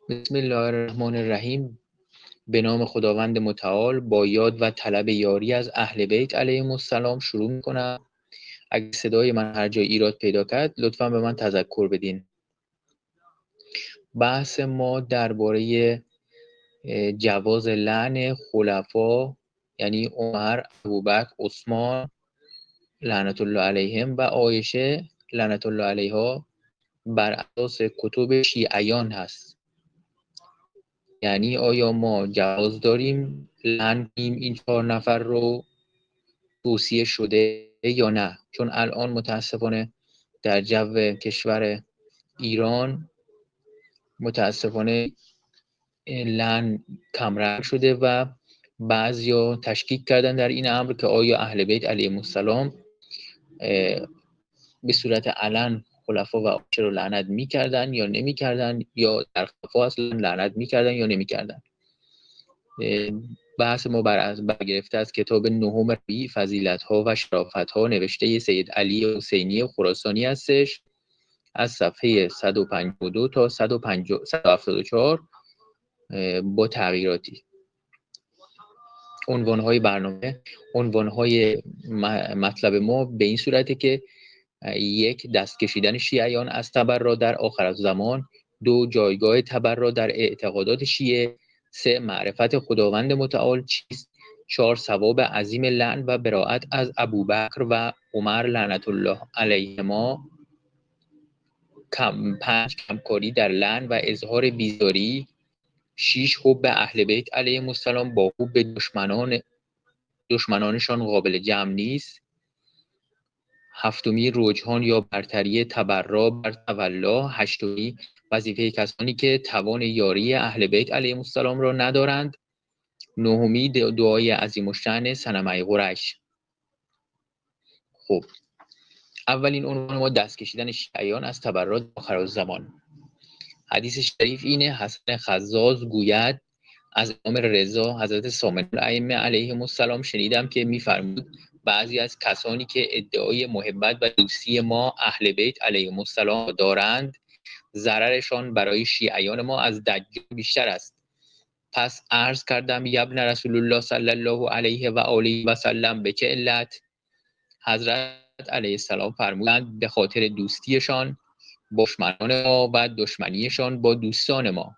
بسم الله الرحمن الرحیم. به نام خداوند متعال، با یاد و طلب یاری از اهل بیت علیهم السلام شروع میکنم. اگه صدای من هر جای ایراد پیدا کرد لطفا به من تذکر بدین. بحث ما درباره جواز لعن خلفا، یعنی عمر، ابوبکر، عثمان لعنت الله علیهم و عایشه لعنت الله علیها بر اساس کتب شیعیان هست. یعنی آیا ما جواز داریم لعن کنیم این 4 نفر رو، توصیه شده یا نه؟ چون الان متاسفانه در جو کشور ایران متاسفانه لعن کمرنگ شده و بعضیا تشکیک کردن در این امر که آیا اهل بیت علیهم السلام به صورت علن خلفا و عاشر رو لعنت میکردن یا نمیکردن، یا در خفا اصلا لعنت میکردن یا نمیکردن. بحث ما برگرفته از کتاب نهم ربیع، فضیلت‌ها و شرافت‌ها، نوشته سید علی حسینی خراسانی هستش، از صفحه 152 تا 174 با تغییراتی. عنوان‌های برنامه، عنوان‌های مطلب ما به این صورته که 1. دست کشیدن شیعیان از تبرع در آخرالزمان. 2. جایگاه تبرع در اعتقادات شیعه. 3. معرفت خداوند متعال چیست. 4. ثواب عظیم لعن و براءت از ابوبکر و عمر لعنت الله علیهما. 5. کمکاری در لعن و اظهار بیزاری. 6. حب اهل بیت علیهم السلام با حب دشمنانشان قابل جمع نیست. 7. رجحان یا برتری تبرع بر تولا. 8. وظیفه کسانی که توان یاری اهل بیت علیهم السلام را ندارند. 9. دعای عظیم الشأن صنمه قریش. خب، اولین عنوان ما دست کشیدن شیعیان از تبرع در آخرالزمان. حدیث شریف اینه: حسن خزاز گوید از امام رضا حضرت سامن الائمه علیهم السلام شنیدم که می‌فرمود بعضی از کسانی که ادعای محبت و دوستی ما اهل بیت علیهم السلام دارند، ضررشان برای شیعیان ما از دجال بیشتر است. پس عرض کردم یا ابن رسول الله صلی الله علیه و آله و سلم به چه علت؟ حضرت علیه السلام فرمودند به خاطر دوستیشان با دشمنان ما و دشمنیشان با دوستان ما.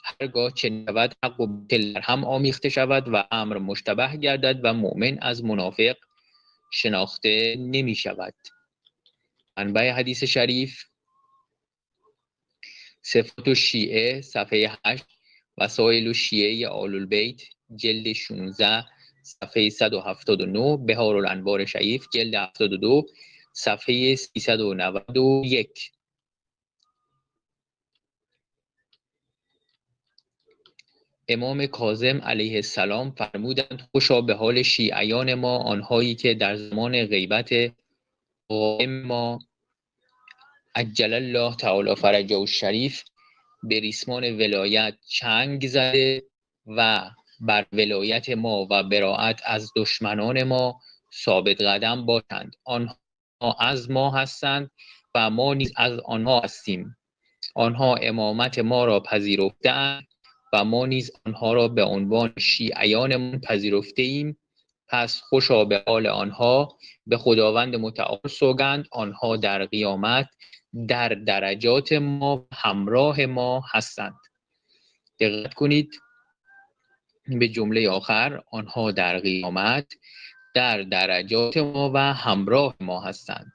هرگاه چنین شود حق و باطل در هم آمیخته شود و امر مشتبه گردد و مؤمن از منافق شناخته نمی شود. منبع حدیث شریف: صفات الشیعه، صفحه 8، وسائل الشیعه آل البیت، جلد 16، صفحه 179، بهار الانوار شریف، جلد 72، صفحه 391. امام کاظم علیه السلام فرمودند خوشا به حال شیعیان ما، آنهایی که در زمان غیبت قائم ما عجل الله تعالی فرجه الشریف به ریسمان ولایت چنگ زده و بر ولایت ما و براءت از دشمنان ما ثابت قدم باشند. آنها از ما هستند و ما نیز از آنها هستیم. آنها امامت ما را پذیرفتند و ما نیز آنها را به عنوان شیعیانمان پذیرفته ایم. پس خوشا به حال آنها، به خداوند متعال سوگند آنها در قیامت در درجات ما همراه ما هستند. دقت کنید به جمله آخر: آنها در قیامت در درجات ما و همراه ما هستند.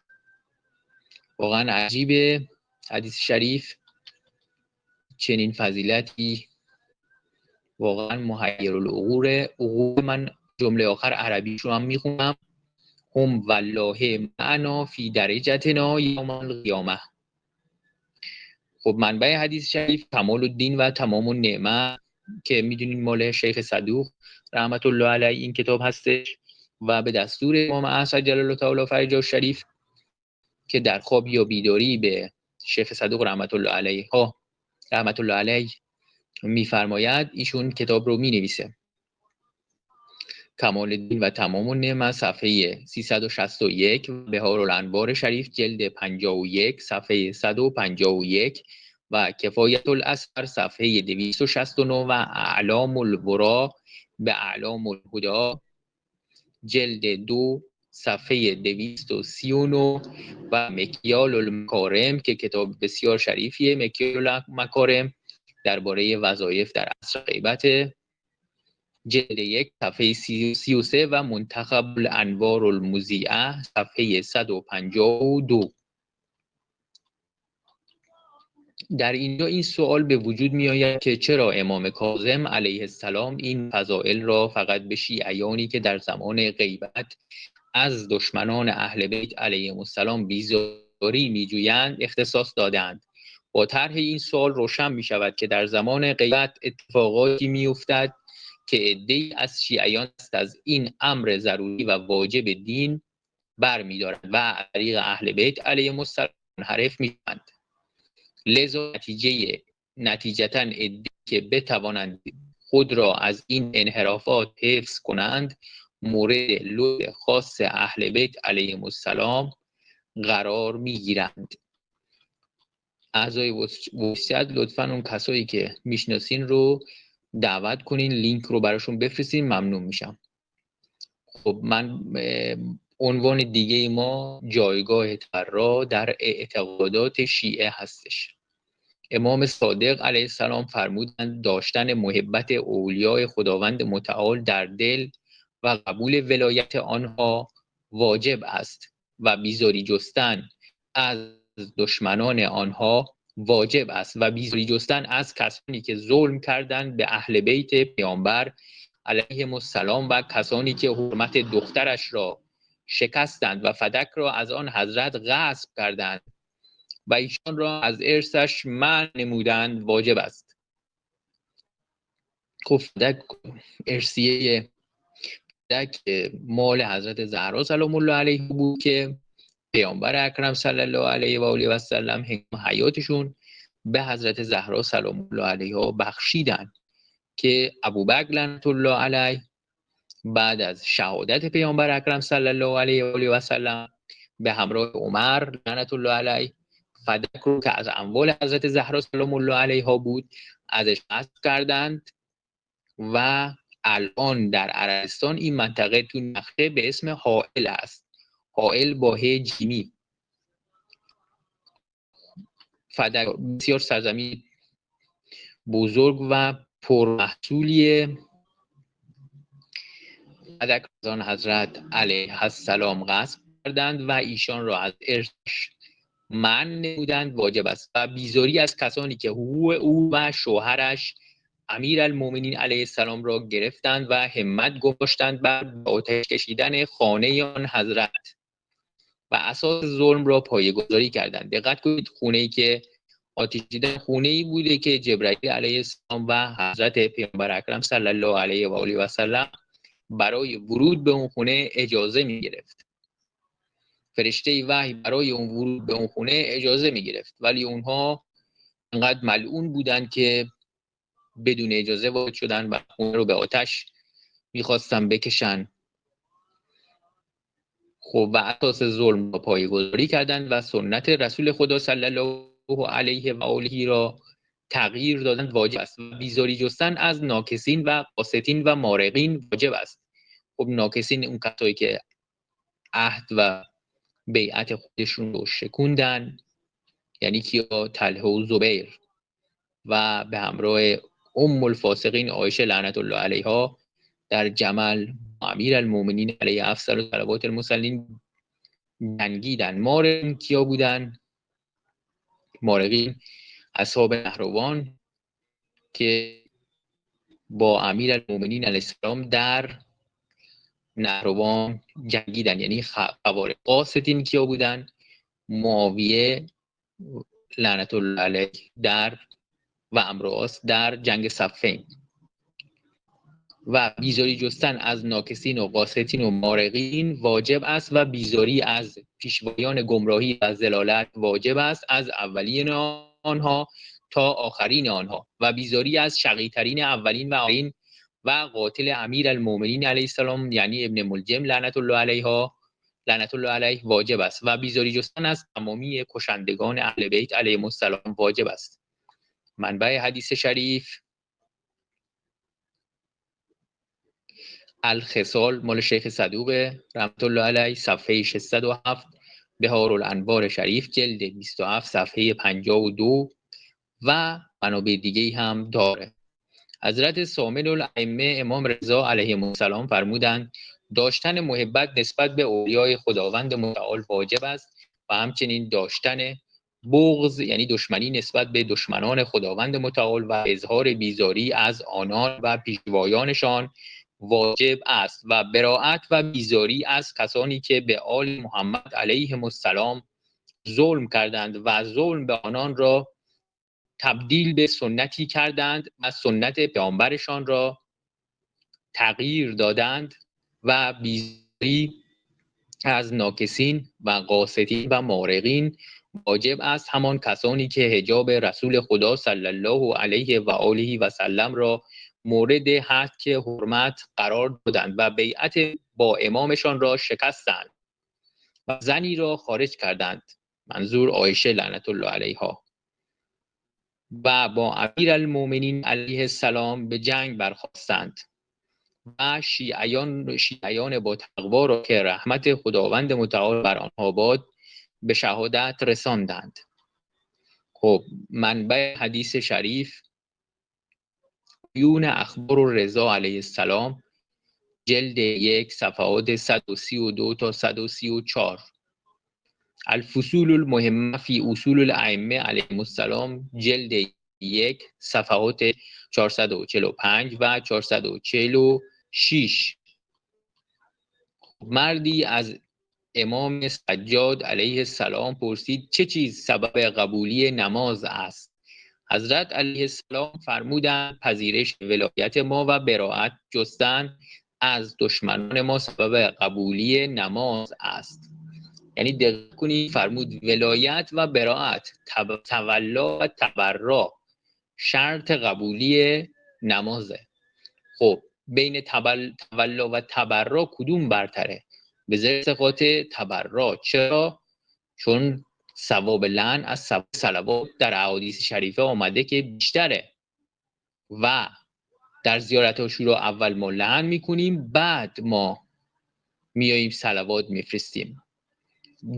واقعا عجیبه حدیث شریف، چنین فضیلتی واقعا محیرالعقول. من جمله آخر عربیش رو هم میخونم: هم والله معنا فی درجتنا یوم القیامه. خب، منبع حدیث شریف کمال الدین و تمام النعمه که میدونین مال شیخ صدوق رحمت الله علیه این کتاب هستش و به دستور امام اعظم جل الله تعالی فرجه الشریف که در خواب یا بیداری به شیخ صدوق رحمت الله علیه میفرماید، ایشون کتاب رو مینویسه. کمال الدین و تمام النعمه، صفحه 361، بهار الانوار شریف، جلد 51، صفحه 151 و کفایت الاثر صفحه 269 و اعلام الورا به اعلام الهدا جلد 2 صفحه 239 و مکیال المکارم که کتاب بسیار شریفیه، مکیال المکارم درباره وظایف در عصر غیبت، جلد 1 صفحه 33 و منتخب الانوار المضیئه صفحه 152. در اینجا این سوال به وجود می آید که چرا امام کاظم علیه السلام این فضائل را فقط به شیعیانی که در زمان غیبت از دشمنان اهل بیت علیهم السلام بیزاری می جویند اختصاص دادند. با طرح این سوال روشن می شود که در زمان غیبت اتفاقاتی می افتد که عده‌ای از شیعیان از این امر ضروری و واجب دین برمی‌دارند و از طریق اهل بیت علیهم السلام منحرف می‌شوند. لذا نتیجتاً عده‌ای که بتوانند خود را از این انحرافات حفظ کنند مورد لطف خاص اهل بیت علیهم السلام قرار می‌گیرند. اعضای وصیت لطفاً اون کسایی که میشناسین رو دعوت کنین، لینک رو براشون بفرستین، ممنون میشم. خب من عنوان دیگه ما جایگاه تبرا در اعتقادات شیعه هستش. امام صادق علیه السلام فرمودند داشتن محبت اولیاء خداوند متعال در دل و قبول ولایت آنها واجب است و بیزاری جستن از دشمنان آنها واجب است و بیزاری جستن از کسانی که ظلم کردند به اهل بیت پیامبر علیهم السلام و کسانی که حرمت دخترش را شکستند و فدک را از آن حضرت غصب کردند و ایشان را از ارثش منع نمودند واجب است. خب فدک ارثیه فدک مال حضرت زهرا سلام الله علیها بود که پیامبر اکرم صلی الله علیه و آله و سلم هنگام حیاتشون به حضرت زهرا سلام الله علیها بخشیدند که ابوبکر لعنت الله علیه بعد از شهادت پیامبر اکرم صلی الله علیه و آله و سلم به همراه عمر لعنت الله علیه فدک رو که از اموال حضرت زهرا سلام الله علیها بود ازش غصب کردند و الان در عربستان این منطقه تو نقشه به اسم حائل است. حائل با ه جیمی. فدک بسیار سرزمین بزرگ و پرمحصولیه. فدک از آن حضرت علیه السلام غصب کردند و ایشان را از ارثش منع نمودند واجب است و بیزاری از کسانی که حقوق او و شوهرش امیرالمومنین علیه السلام را گرفتند و همت گذاشتند بر آتش کشیدن خانه آن حضرت و اساس ظلم را پایه‌گذاری کردند. دقت کنید، خونه‌ای که آتش کشیدن خونه‌ای بوده که جبرائیل علیه السلام و حضرت پیامبر اکرم صلی الله علیه و آله و سلم برای ورود به اون خونه اجازه می‌گرفت. فرشته وحی برای اون ورود به اون خونه اجازه می‌گرفت، ولی اونها انقدر ملعون بودن که بدون اجازه وارد شدن و خونه رو به آتش می‌خواستن بکشن. خب و اساس ظلم را پایه‌گذاری کردند و سنت رسول خدا صلی الله علیه و آله را تغییر دادند واجب است و بیزاری جستن از ناکسین و قاستین و مارقین واجب است. خب ناکسین اون کسایی که عهد و بیعت خودشون رو شکوندن، یعنی کیا؟ طلحه و زبیر و به همراه ام الفاسقین عایشه لعنت الله علیها در جمل امیرالمومنین علیه افضل صلوات المرسلین جنگیدن. مارقین کیا بودن؟ مارقین اصحاب نهروان که با امیرالمومنین علیه السلام در نهروان جنگیدن، یعنی خوارق. قاستین کیا بودن؟ معاویه لعنت الله علیه در و امراس در جنگ صفین. و بیزاری جستن از ناکسین و قاستین و مارقین واجب است و بیزاری از پیشوایان گمراهی و ضلالت واجب است، از اولین آنها تا آخرین آنها، و بیزاری از شقی‌ترین اولین و آخرین و قاتل امیرالمومنین علیه السلام یعنی ابن ملجم لعنت الله علیه واجب است و بیزاری جستن از تمامی کشندگان اهل بیت علیهم السلام واجب است. منبع حدیث شریف الخصال مال شیخ صدوقه رحمت الله علیه، صفحه 607، بهارالانوار شریف جلد 27 صفحه 52 و منابع دیگه هم داره. حضرت ثامن الائمه امام رضا علیه السلام فرمودند داشتن محبت نسبت به اولیای خداوند متعال واجب است و همچنین داشتن بغض یعنی دشمنی نسبت به دشمنان خداوند متعال و اظهار بیزاری از آنان و پیشوایانشان واجب است و براءت و بیزاری از کسانی که به آل محمد علیهم السلام ظلم کردند و ظلم به آنان را تبدیل به سنتی کردند و سنت پیامبرشان را تغییر دادند و بیزاری از ناکسین و قاسطین و مارقین واجب است همان کسانی که حجاب رسول خدا صلی الله علیه و آله و سلم را مورد حد حرمت قرار دادند و بیعت با امامشان را شکستند و زنی را خارج کردند، منظور عایشه لعنت الله علیها، و با امیرالمؤمنین علیه السلام به جنگ برخاستند و شیعیان با تقوا را که رحمت خداوند متعال بر آنها باد به شهادت رساندند. خب منبع حدیث شریف یون اخبار الرضا علیه السلام جلد 1 صفحات 132 تا 134، الفصول المهمه فی اصول الائمه علیهم السلام جلد 1 صفحات 445 و 446. مردی از امام سجاد علیه السلام پرسید چه چیز سبب قبولی نماز است؟ حضرت علیه السلام فرمودند پذیرش ولایت ما و براءت جستن از دشمنان ما سبب قبولی نماز است. یعنی دقت کنید فرمود ولایت و براءت، تولا و تبرا شرط قبولی نمازه. خب بین تولا و تبرا کدوم برتره؟ به زیر صفات تبرا. چرا؟ چون ثواب لعن از ثواب صلوات در احادیث شریفه آمده که بیشتره و در زیارت عاشورا اول ما لعن میکنیم، بعد ما میاییم صلوات میفرستیم،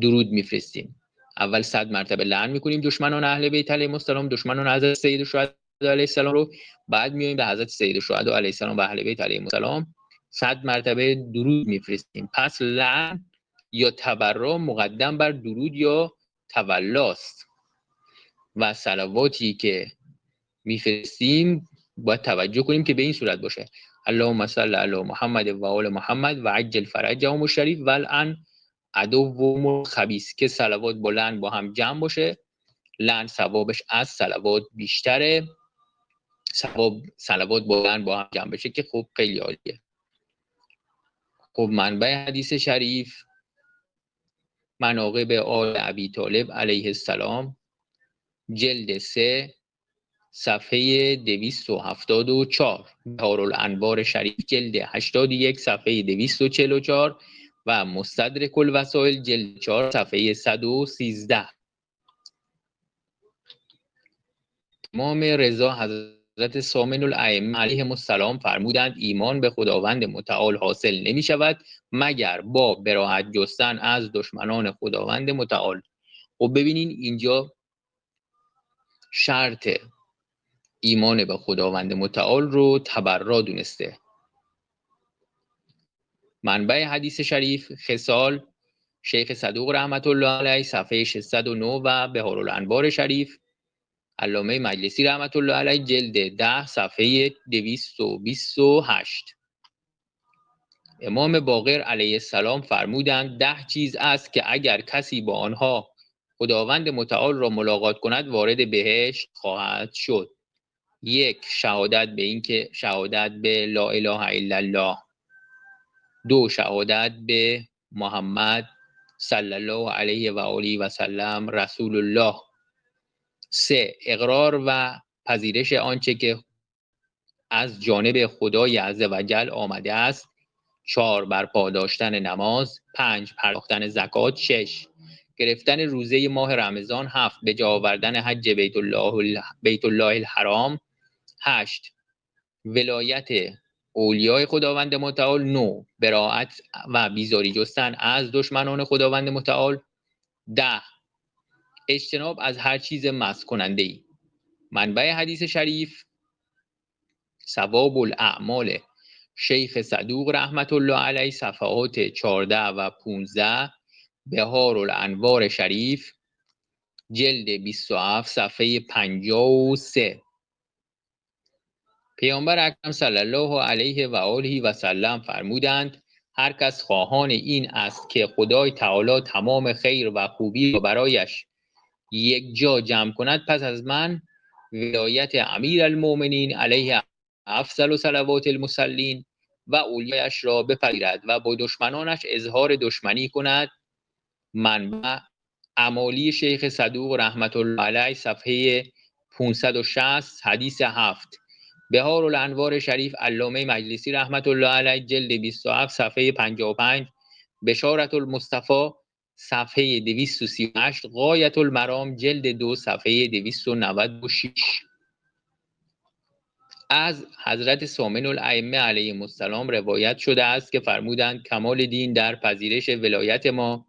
درود میفرستیم. اول 100 مرتبه لعن میکنیم دشمنان اهل بیت علیهم السلام، دشمنان حضرت سید الشهدا علیه السلام رو، بعد میاییم به حضرت سید الشهدا علیه السلام و اهل بیت علیهم السلام 100 مرتبه درود میفرستیم. پس لعن یا تبرا مقدم بر درود یا تولاست و صلواتی که میفرستیم باید توجه کنیم که به این صورت باشه: اللهم صل علی محمد و آل محمد و عجل فرجهم الشریف و الان عدوهم خبیث، که صلوات با لعن با هم جمع باشه. لعن ثوابش از صلوات بیشتره، صلوات با لعن با هم جمع بشه که خب خیلی عالیه. خب منبع حدیث شریف مناقب آل ابی طالب علیه السلام جلد 3 صفحه 274، بهارالانوار شریف جلد 81 صفحه 244 و مستدرک الوسائل جلد 4 صفحه 113. امام رضا حضرت ثامن الائمه علیهم السلام فرمودند ایمان به خداوند متعال حاصل نمی شود مگر با براءت جستن از دشمنان خداوند متعال. خب ببینین اینجا شرط ایمان به خداوند متعال رو تبرا دونسته. منبع حدیث شریف خصال شیخ صدوق رحمت الله علیه صفحه 609 و بهارالانوار شریف علامه مجلسی رحمت الله علیه جلد 10 صفحه 228. امام باقر علیه السلام فرمودند 10 چیز است که اگر کسی با آنها خداوند متعال را ملاقات کند وارد بهشت خواهد شد. 1. شهادت به لا اله الا الله. 2. شهادت به محمد صلی الله علیه و آله و سلم رسول الله. 3. اقرار و پذیرش آنچه که از جانب خدای عزوجل آمده است. 4. برپا داشتن نماز. 5. پرداختن زکات. 6. گرفتن روزه ماه رمضان. 7. به جا آوردن حج بیت الله الحرام. 8. ولایت اولیای خداوند متعال. 9. براءت و بیزاری جستن از دشمنان خداوند متعال. 10. اجتناب از هر چیز مست کننده ای. منبع حدیث شریف: ثواب الاعمال شیخ صدوق رحمت الله علیه، صفحات 14 و 15، بهار الانوار شریف، جلد 27، صفحه 53. پیامبر اکرم صلی الله علیه و آله و سلم فرمودند: هر کس خواهان این است که خدای تعالی تمام خیر و خوبی را برایش یک جا جمع کند، پس از من ولایت امیر المؤمنین علیه افضل صلوات المصلین و اولیایش را بپذیرد و با دشمنانش اظهار دشمنی کند. منبع: اعمالی شیخ صدوق رحمت الله علیه، صفحه 560، حدیث 7. بهار الانوار شریف، علامه مجلسی رحمت الله علیه، جلد 27، صفحه 55. بشارت المصطفی، صفحه 238. غایت المرام، جلد 2، صفحه 296. از حضرت ثامن الائمه علیهم السلام روایت شده است که فرمودند: کمال دین در پذیرش ولایت ما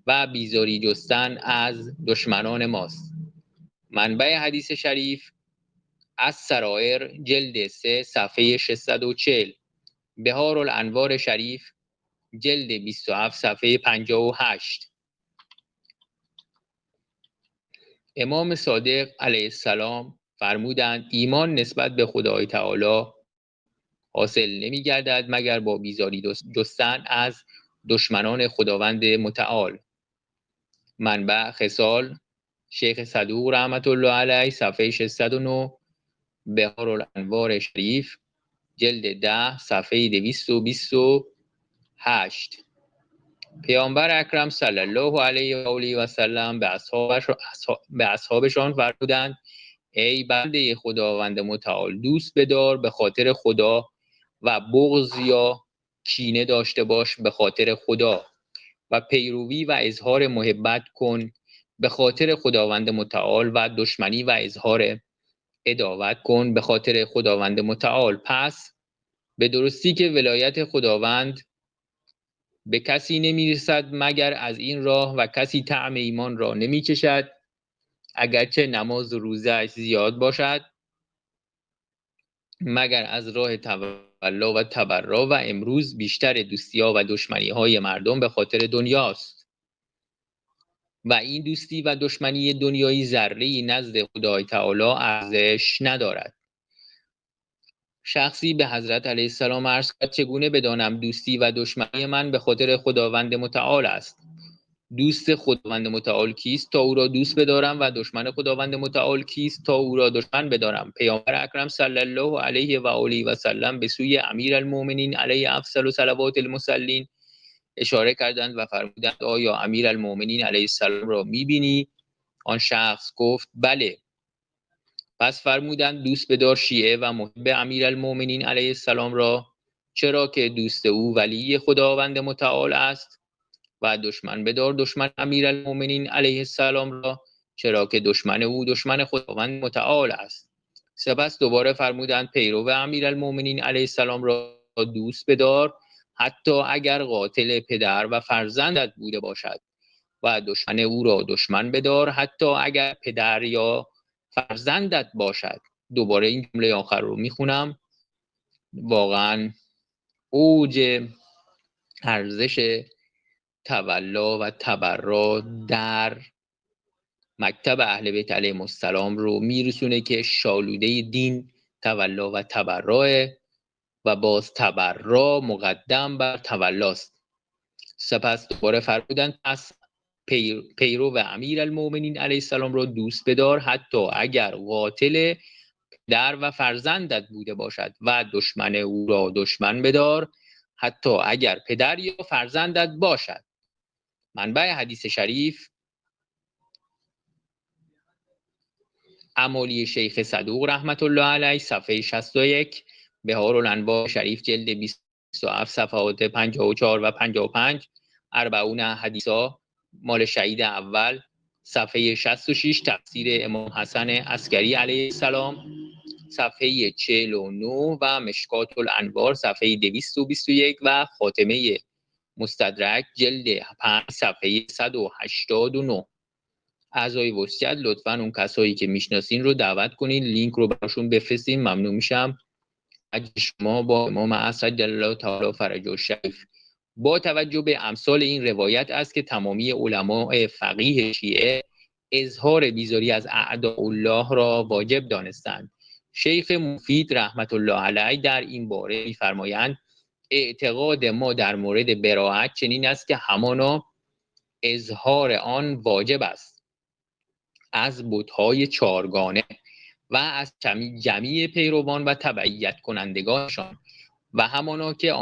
و بیزاری جستن از دشمنان ماست. منبع حدیث شریف: از سرایر، جلد 3، صفحه 640. بهار الانوار شریف، جلد 27، صفحه 58. امام صادق علیه السلام فرمودند: ایمان نسبت به خدای تعالی حاصل نمی گردد مگر با بیزاری جستن از دشمنان خداوند متعال. منبع: خصال شیخ صدوق رحمت الله علیه، صفحه 609. بهار الانوار شریف، جلد 10، صفحه 228. پیامبر اکرم صلی الله علیه و آله و سلم به اصحابشان فرمودند: ای بنده خداوند متعال، دوست بدار به خاطر خدا و بغض یا کینه داشته باش به خاطر خدا، و پیروی و اظهار محبت کن به خاطر خداوند متعال و دشمنی و اظهار عداوت کن به خاطر خداوند متعال. پس به درستی که ولایت خداوند به کسی نمیرسد مگر از این راه و کسی طعم ایمان را نمیچشد اگرچه نماز و روزه زیاد باشد مگر از راه تولا و تبرا، و امروز بیشتر دوستی‌ها و دشمنی‌های مردم به خاطر دنیاست و این دوستی و دشمنی دنیایی ذره‌ای نزد خدای تعالی ارزش ندارد. شخصی به حضرت علیه السلام عرض کرد: چگونه بدانم دوستی و دشمنی من به خاطر خداوند متعال است؟ دوست خداوند متعال کیست تا او را دوست بدارم و دشمن خداوند متعال کیست تا او را دشمن بدارم؟ پیامبر اکرم صلی الله علیه و آله و سلم به سوی امیر المؤمنین علیه افضل صلوات المصلین اشاره کردند و فرمودند: آیا امیر المؤمنین علیه السلام را می‌بینی؟ آن شخص گفت: بله. پس فرمودند: دوست بدار شیعه و محب امیر المؤمنین علیه السلام را، چرا که دوست او ولی خداوند متعال است، و دشمن بدار دشمن امیر المؤمنین علیه السلام را، چرا که دشمن او دشمن خداوند متعال است. سپس دوباره فرمودند: پیرو امیر المؤمنین علیه السلام را دوست بدار حتی اگر قاتل پدر و فرزندت بوده باشد، و دشمن او را دشمن بدار حتی اگر پدر یا فرزندت باشد. دوباره این جمله آخر رو میخونم. واقعا اوج ارزش تولا و تبرا در مکتب اهل بیت علیهم السلام رو میرسونه که شالوده دین تولا و تبراه و باز تبرا مقدم بر تولاست. سپس دوباره فرمودند: پس پیرو و امیر المؤمنین علیه السلام را دوست بدار حتی اگر قاتل پدر و فرزندت بوده باشد، و دشمن او را دشمن بدار حتی اگر پدر یا فرزندت باشد. منبع حدیث شریف: اعمالی شیخ صدوق رحمت الله علیه، صفحه 61. بهار الانوار شریف، جلد 27، صفحات 54 و 55. 40 حدیثا، مال شهید اول صفحه 66 تفسیر امام حسن عسکری علیه السلام، صفحه 49 و مشکات الانوار صفحه 221 و خاتمه مستدرک جلد 5 صفحه 189. اعضای وصیت لطفاً اون کسایی که میشناسین رو دعوت کنین، لینک رو براشون بفرستین. ممنون میشم. اگه شما با امام اسد جل الله تعالی فرجه الشریف با توجه به امثال این روایت است که تمامی علماء فقیه شیعه اظهار بیزاری از اعداء الله را واجب دانستند. شیخ مفید رحمت الله علیه در این باره می‌فرمایند اعتقاد ما در مورد براءت چنین است که همانا اظهار آن واجب است از بت‌های چارگانه و از جمیع پیروان و تبعیت کنندگانشان و همانا که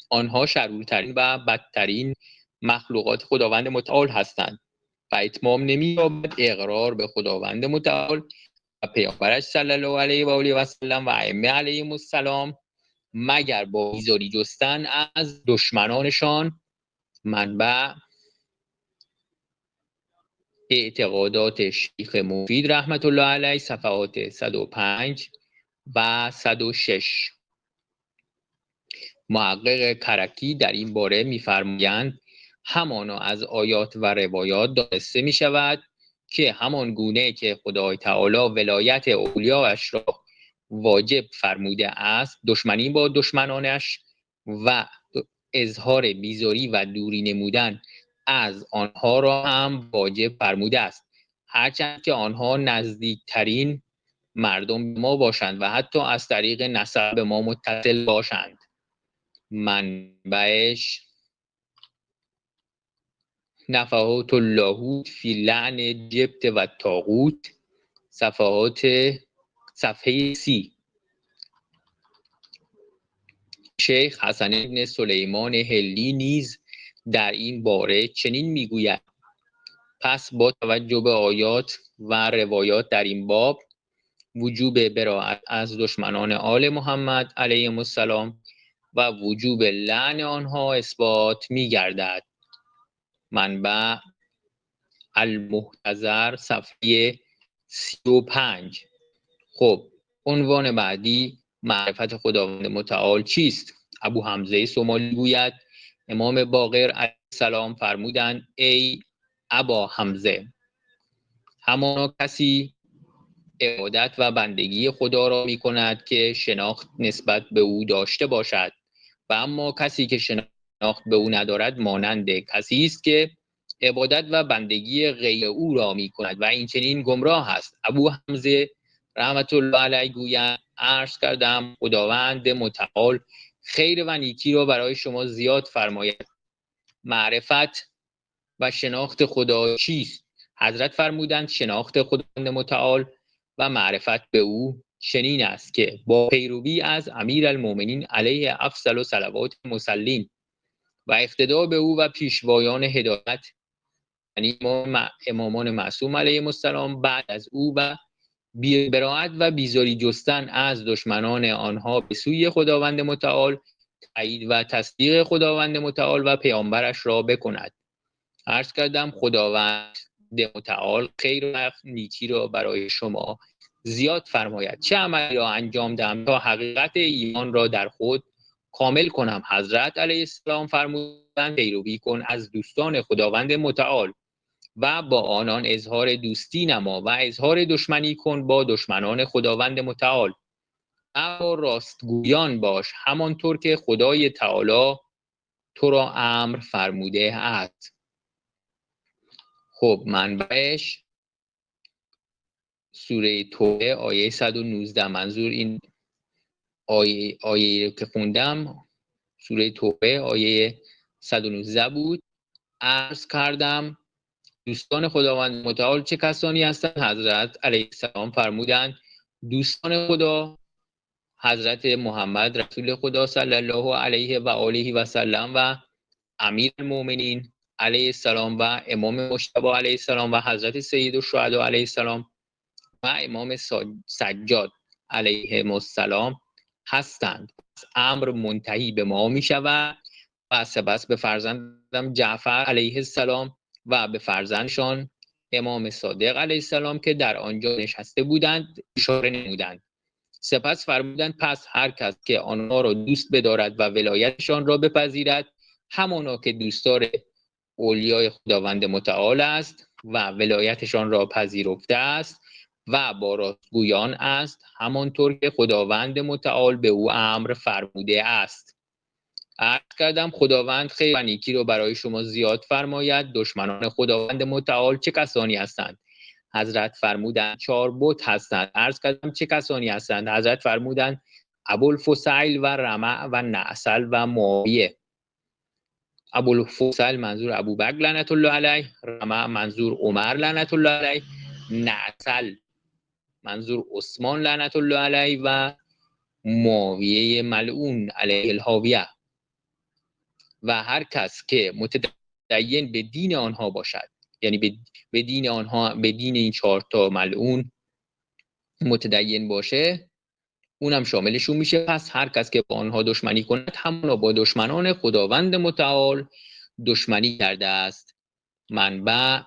آنها شرورترین و بدترین مخلوقات خداوند متعال هستند و اتمام نمی‌یابد اقرار به خداوند متعال و پیامبرش صلی الله علیه و آله و سلم و ائمه علیهم السلام مگر با بیزاری جستن از دشمنانشان. منبع اعتقادات شیخ مفید رحمت الله علیه صفحات 105 و 106. محقق کرکی در این باره می‌فرمایند همانا از آیات و روایات دانسته می‌شود که همان گونه که خدای تعالی ولایت اولیاءش را واجب فرموده است دشمنی با دشمنانش و اظهار بیزاری و دوری نمودن از آنها را هم واجب فرموده است، هرچند که آنها نزدیکترین مردم ما باشند و حتی از طریق نسب ما متصل باشند. منبعش نفحات اللاهوت فی لعن جبت و طاغوت صفحه 30. شیخ حسن بن سلیمان حلی نیز در این باره چنین میگوید: پس با توجه به آیات و روایات در این باب وجوب براءت از دشمنان آل محمد علیهم السلام و وجوب لعن آنها اثبات می‌گردد. منبع المحتضر صفحه 35. خب عنوان بعدی معرفت خداوند متعال چیست؟ ابو حمزه سومالی گوید امام باقر علیه السلام فرمودند ای ابا حمزه، همانا کسی عبادت و بندگی خدا را می کند که شناخت نسبت به او داشته باشد و اما کسی که شناخت به او ندارد مانند کسی است که عبادت و بندگی غیر او را می کند و این چنین گمراه است. ابو حمزه رحمت الله علیه گوید عرض کردم خداوند متعال خیر و نیکی را برای شما زیاد فرماید. معرفت و شناخت خدا چیست؟ حضرت فرمودند شناخت خداوند متعال و معرفت به او چنین است که با پیروی از امیرالمؤمنین علیه افضل صلوات المصلین و اقتدا به او و پیشوایان هدایت یعنی امامان معصوم علیهم السلام بعد از او و براءت و بیزاری جستن از دشمنان آنها به سوی خداوند متعال تایید و تصدیق خداوند متعال و پیامبرش را بکند. عرض کردم خداوند متعال خیر و نیکی را برای شما زیاد فرماید. چه عملی را انجام دهم تا حقیقت ایمان را در خود کامل کنم؟ حضرت علیه السلام فرمودند پیروی کن از دوستان خداوند متعال و با آنان اظهار دوستی نما و اظهار دشمنی کن با دشمنان خداوند متعال، اما راستگویان باش همانطور که خدای تعالی تو را امر فرموده است. خب منبعش سوره توبه آیه 119. منظور این آیه که خوندم سوره توبه آیه 119 بود. عرض کردم دوستان خداوند متعال چه کسانی هستند؟ حضرت علیه السلام فرمودند دوستان خدا حضرت محمد رسول خدا صلی الله علیه و آله و سلم و امیرالمؤمنین علیه السلام و امام مجتبی علیه السلام و حضرت سید الشهدا علیه السلام و امام سجاد علیه السلام هستند. امر منتهی به ما می شود و سپس به فرزندم جعفر علیه السلام و به فرزندشان امام صادق علیه السلام که در آنجا نشسته بودند اشاره نمودند. سپس فرمودند پس هر کس که آنها را دوست بدارد و ولایتشان را بپذیرد، همانا که دوستدار اولیای خداوند متعال است و ولایتشان را پذیرفته است و با راستگویان است، همانطور که خداوند متعال به او امر فرموده است. عرض کردم خداوند خیر و نیکی را برای شما زیاد فرماید. دشمنان خداوند متعال چه کسانی هستند؟ حضرت فرمودند 4 بت هستند. عرض کردم چه کسانی هستند؟ حضرت فرمودند ابوالفضیل و رمع و نعسل و معاویه. ابوالفضیل منظور ابوبکر لعنت الله علیه، رمع منظور عمر لعنت الله علیه، نعسل منظور عثمان لعنت الله علیه و معاویه ملعون علیه الهاویه. و هر کس که متدین به دین آنها باشد، یعنی به دین آنها، به دین این 4 تا ملعون متدین باشه، اونم شاملشون میشه. پس هر کس که با آنها دشمنی کند، همانا با دشمنان خداوند متعال دشمنی کرده است. منبع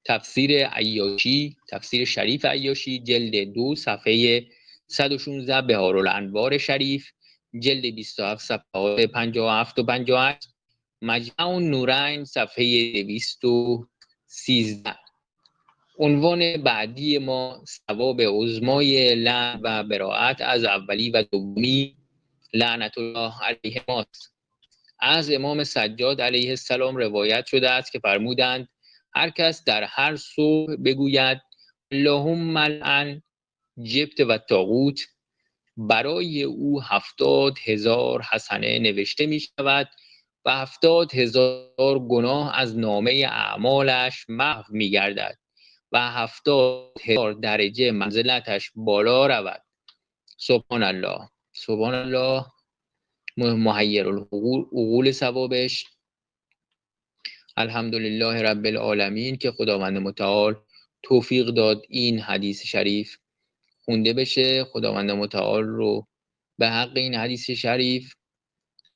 تفسیر عیاشی، تفسیر شریف عیاشی، جلد 2 صفحه 116، بهارالانوار شریف جلد 27 صفحات 57 و 58، مجمع النورین صفحه 213. عنوان بعدی ما ثواب عظمای لعن و براءت از اولی و دومی لعنت الله علیهماست. از امام سجاد علیه السلام روایت شده است که فرمودند هر کس در هر صبح بگوید اللهم لعن جبت و طاغوت، برای او 70,000 حسنه نوشته می شود و 70,000 گناه از نامه اعمالش محو می گردد و 70,000 درجه منزلتش بالا رود. سبحان الله، سبحان الله، محیر العقول ثوابش. الحمدلله رب العالمین که خداوند متعال توفیق داد این حدیث شریف خونده بشه. خداوند متعال رو به حق این حدیث شریف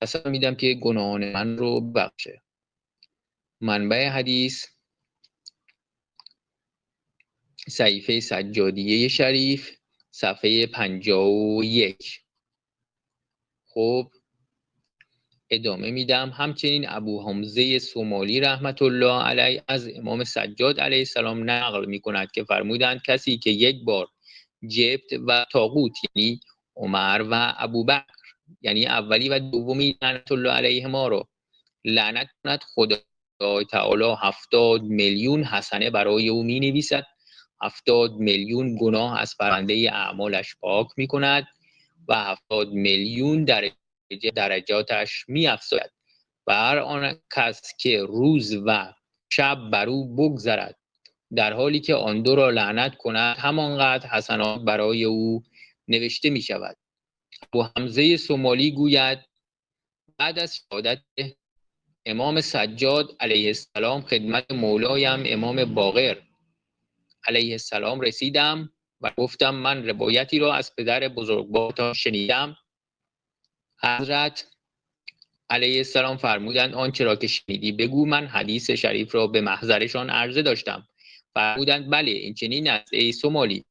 قسم میدم که گناهان من رو بخشه. منبع حدیث صحیفه سجادیه شریف صفحه 51. خب ادامه میدم. همچنین ابو حمزه سومالی رحمت الله علیه از امام سجاد علیه السلام نقل میکند که فرمودند کسی که یک بار جبت و طاغوت یعنی عمر و ابوبکر یعنی اولی و دومی لعنت الله علیهما رو لعنت کند، خدای تعالی 70 میلیون حسنه برای او می نویسد، 70 میلیون گناه از پرونده اعمالش پاک می کند و 70 میلیون درجاتش می افزاید. و هر آن کس که روز و شب بر او بگذرد در حالی که آن دو را لعنت کند، همانقدر حسنات برای او نوشته می شود. ابو حمزه سومالی گوید بعد از شهادت امام سجاد علیه السلام خدمت مولایم امام باقر علیه السلام رسیدم و گفتم من روایتی را از پدر بزرگوارتان شنیدم. حضرت علیه السلام فرمودند آنچه را که شنیدی بگو. من حدیث شریف را به محضرشان عرضه داشتم. فرمودند بله این چنین است ای سومالی،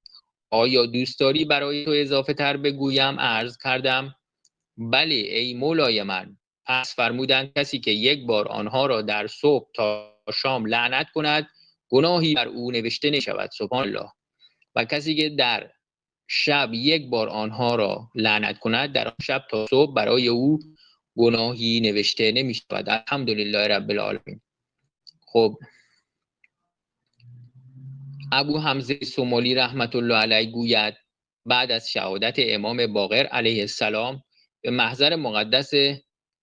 آیا دوست داری برای تو اضافه تر بگویم؟ عرض کردم بله ای مولای من. پس فرمودند کسی که یک بار آنها را در صبح تا شام لعنت کند، گناهی بر او نوشته نشود. سبحان الله. و کسی که در شب یک بار آنها را لعنت کند، در آن شب تا صبح برای او گناهی نوشته نمی شود. الحمدلله رب العالمین. خب ابو حمزه سومالی رحمت الله علیه گوید بعد از شهادت امام باقر علیه السلام به محضر مقدس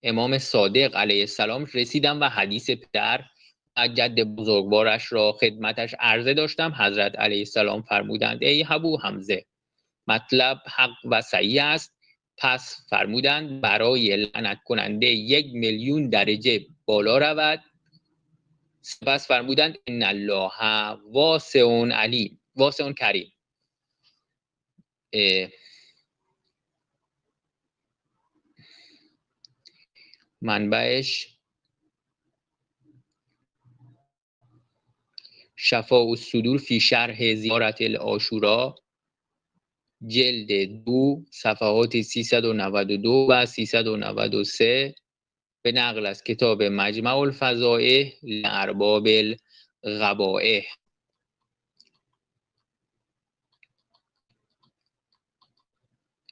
امام صادق علیه السلام رسیدم و حدیث پدر و جد بزرگوارش را خدمتش عرضه داشتم. حضرت علیه السلام فرمودند ای ابو حمزه مطلب حق و صحیح است. پس فرمودند برای لعنت کننده 1 میلیون درجه بالا رود. سپس فرمودند ان الله واسع علیم، واسع کریم. منبعش شفاء الصدور فی شرح زیارت العاشورا جلد 2 صفحات 392 و 393 به نقل از کتاب مجمع الفضائح لارباب القبائح.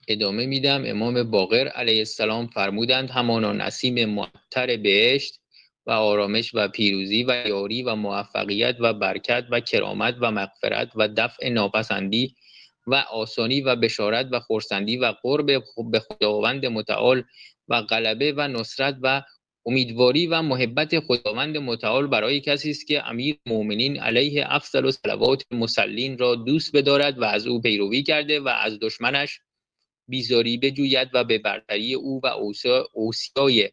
ادامه میدم. امام باقر علیه السلام فرمودند همانا نسیم معطر بهشت و آرامش و پیروزی و یاری و موفقیت و برکت و کرامت و مغفرت و دفع ناپسندی و آسانی و بشارت و خرسندی و قرب به خداوند متعال و غلبه و نصرت و امیدواری و محبت خداوند متعال برای کسی است که امیر المؤمنین علیه افضل الصلوات المصلین را دوست بدارد و از او پیروی کرده و از دشمنش بیزاری بجوید و به برتری او و اوصیای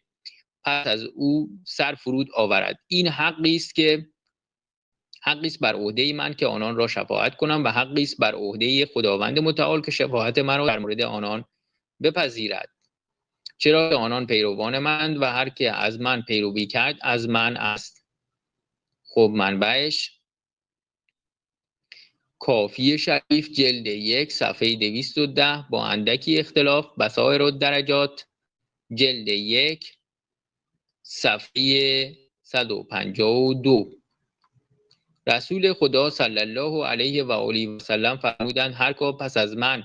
پس از او سر فرود آورد. این حقی است بر عهده من که آنان را شفاعت کنم و حقی است بر عهده خداوند متعال که شفاعت مرا در مورد آنان بپذیرد، چرا که آنان پیروان من و هر که از من پیروی کرد از من است. خب منبعش کافی شریف جلد 1 صفحه 210 با اندکی اختلاف، بصائر الدرجات جلد 1 صفحه 152. رسول خدا صلی الله علیه و آله و سلم فرمودند هر که پس از من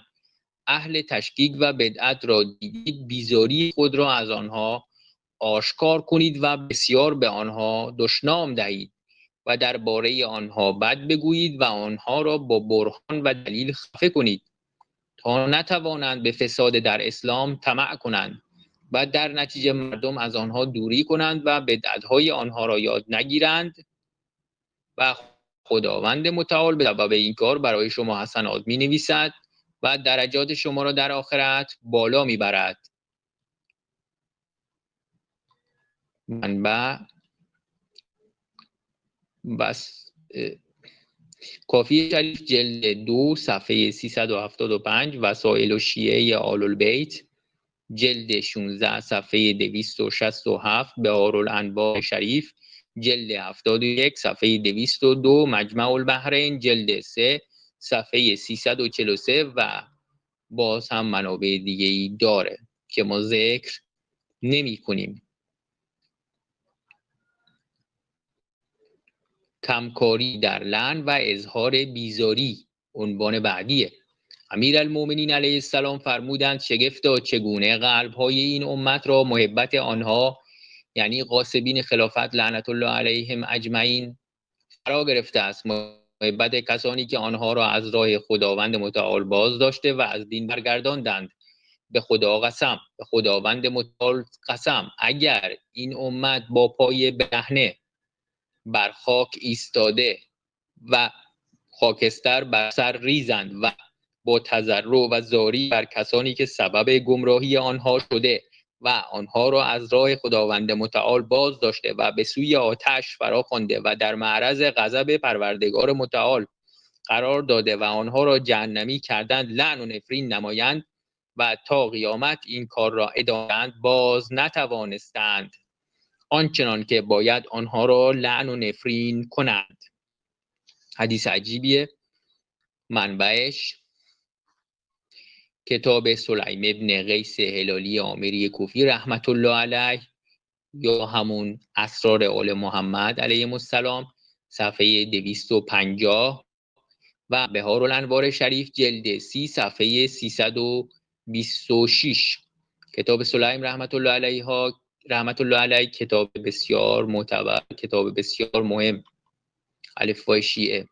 اهل تشکیک و بدعت را دیدید بیزاری خود را از آنها آشکار کنید و بسیار به آنها دشنام دهید و درباره آنها بد بگویید و آنها را با برهان و دلیل خفه کنید تا نتوانند به فساد در اسلام طمع کنند و در نتیجه مردم از آنها دوری کنند و بدعت‌های آنها را یاد نگیرند و خداوند متعال به سبب این کار برای شما حسنات می‌نویسد و درجات شما را در آخرت بالا می‌برد. منبع بس کافی شریف جلد 2 صفحه 375 وسائل الشیعه آل البیت جلد 16 صفحه 267 بهار الانوار شریف جلد 71 صفحه 202 مجمع البحرین جلد 3 صفحه 343 و باز هم منابع دیگه ای داره که ما ذکر نمی کنیم. کمکاری در لعن و اظهار بیزاری عنوان بعدیه. امیرالمؤمنین علیه السلام فرمودند شگفتا چگونه قلب‌های این امت را محبت آنها یعنی غاصبین خلافت لعنت الله علیهم اجمعین فرا گرفته است، محبت کسانی که آنها را از راه خداوند متعال باز داشته و از دین برگرداندند. به خدا قسم، به خداوند متعال قسم، اگر این امت با پای برهنه بر خاک ایستاده و خاکستر بر سر ریزند و با تضرع و زاری بر کسانی که سبب گمراهی آنها شده و آنها را از راه خداوند متعال باز داشته و به سوی آتش فرا خوانده و در معرض غضب پروردگار متعال قرار داده و آنها را جهنمی کردند لعن و نفرین نمایند و تا قیامت این کار را ادامه‌اند باز نتوانستند آنچنان که باید آنها را لعن و نفرین کنند. حدیث عجیبیه. منبعش کتاب سلیم ابن قیس هلالی عامری کوفی رحمت الله علیه یا همون اسرار آل محمد علیهم السلام صفحه 250 و بهار الانوار شریف جلد 30 صفحه 326. کتاب سلیم رحمت الله علیه کتاب بسیار معتبر، کتاب بسیار مهم، الفبای شیعه.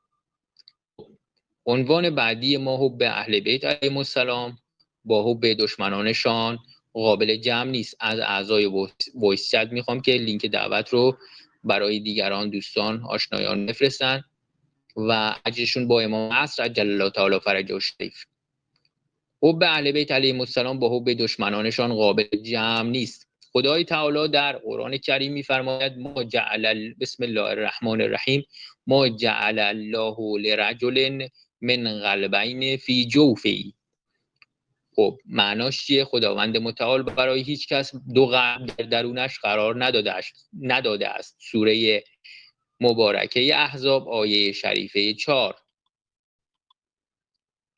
عنوان بعدی ما حب اهل بیت علیهم السلام با حب دشمنانشان قابل جمع نیست. از اعضای وایس چت میخوام که لینک دعوت رو برای دیگران دوستان آشنایان بفرستن و اجرشون با امام عصر عجل الله تعالی فرجه الشریف. حب اهل بیت علیهم السلام با حب دشمنانشان قابل جمع نیست. خدای تعالی در قرآن کریم میفرماید ما جعل بسم الله الرحمن الرحیم ما جعل الله لرجل من قلبین فی جوفی. خب معناش چیه؟ خداوند متعال برای هیچ کس دو قلب در درونش قرار نداده است. سوره مبارکه احزاب آیه شریفه 4.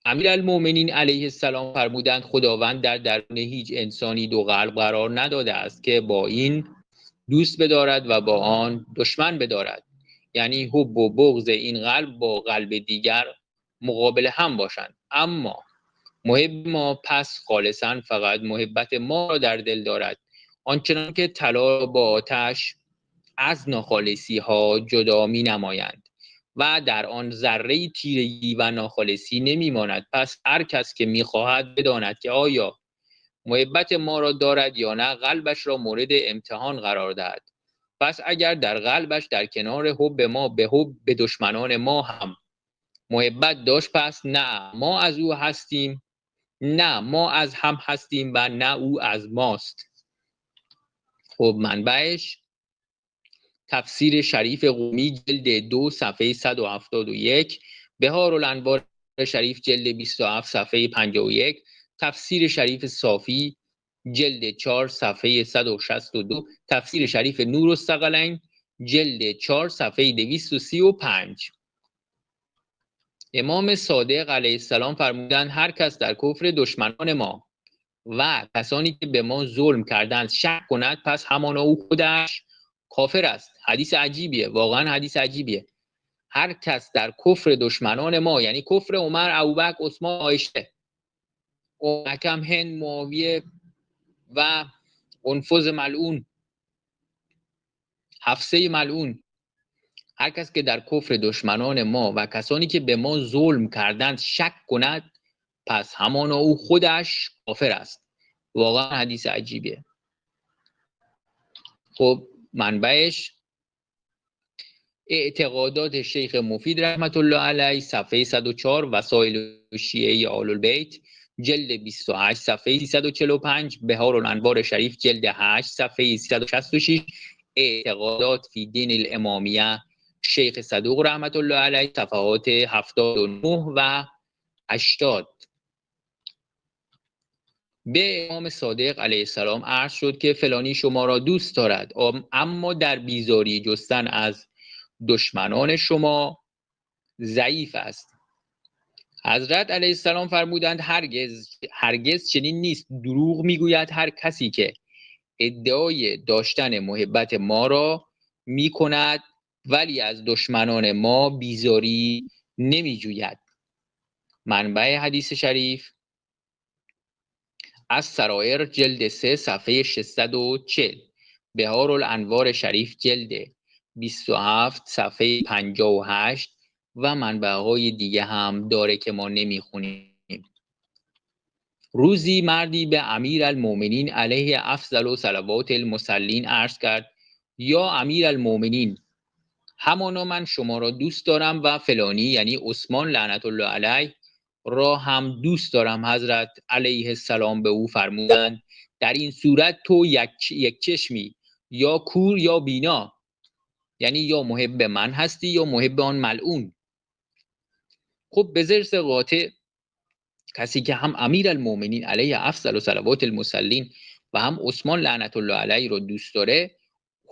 امیرالمؤمنین علیه السلام فرمودند خداوند در درون هیچ انسانی دو قلب قرار نداده است که با این دوست بدارد و با آن دشمن بدارد، یعنی حب و بغض این قلب با قلب دیگر مقابل هم باشند. اما محب ما پس خالصا فقط محبت ما را در دل دارد، آنچنان که طلا با آتش از ناخالصی ها جدا می نمایند و در آن ذره تیرگی و ناخالصی نمی ماند. پس هر کس که می خواهد بداند که آیا محبت ما را دارد یا نه، قلبش را مورد امتحان قرار دهد. پس اگر در قلبش در کنار حب ما به دشمنان ما هم محبت داشت، پس نه ما از او هستیم، نه ما از هم هستیم و نه او از ماست. خب منبعش تفسیر شریف قمی جلد 2 صفحه 171، بهارالانوار شریف جلد 27 صفحه 51، تفسیر شریف صافی جلد 4 صفحه 162، تفسیر شریف نورالثقلین جلد 4 صفحه 235. امام صادق علیه السلام فرمودند هر کس در کفر دشمنان ما و کسانی که به ما ظلم کردند شک کند، پس همانا او خودش کافر است. حدیث عجیبیه، واقعا حدیث عجیبیه. هر کس در کفر دشمنان ما، یعنی کفر عمر، ابوبکر، عثمان، عایشه، حکم، هند، معاویه و انفذ ملعون، حفصه ملعون، هر کس که در کفر دشمنان ما و کسانی که به ما ظلم کردند شک کند، پس همانا او خودش کافر است. واقعا حدیث عجیبیه. خب منبعش اعتقادات شیخ مفید رحمت الله علیه صفحه 104، وسائل شیعه آل البیت جلد 28 صفحه 345، بهارالانوار شریف جلد 8 صفحه 366، اعتقادات فی دین الامامیه شیخ صدوق رحمت الله علیه صفحات 79 و 80. به امام صادق علیه السلام عرض شد که فلانی شما را دوست دارد، اما در بیزاری جستن از دشمنان شما ضعیف است. حضرت علیه السلام فرمودند هرگز چنین نیست. دروغ میگوید هر کسی که ادعای داشتن محبت ما را میکند ولی از دشمنان ما بیزاری نمیجوید. منبع حدیث شریف از سرایر جلد 3 صفحه 640، بهارالانوار شریف جلد 27 صفحه 58 و منبعهای دیگه هم داره که ما نمیخونیم. روزی مردی به امیرالمؤمنین علیه افضل و صلوات المصلین عرض کرد یا امیرالمؤمنین، همانا من شما را دوست دارم و فلانی یعنی عثمان لعنت الله علیه را هم دوست دارم. حضرت علیه السلام به او فرمودند در این صورت تو یک چشمی، یا کور یا بینا، یعنی یا محب من هستی یا محب آن ملعون. خب به ضرس قاطع کسی که هم امیرالمؤمنین علیه افضل و صلوات المصلین و هم عثمان لعنت الله علیه رو دوست داره،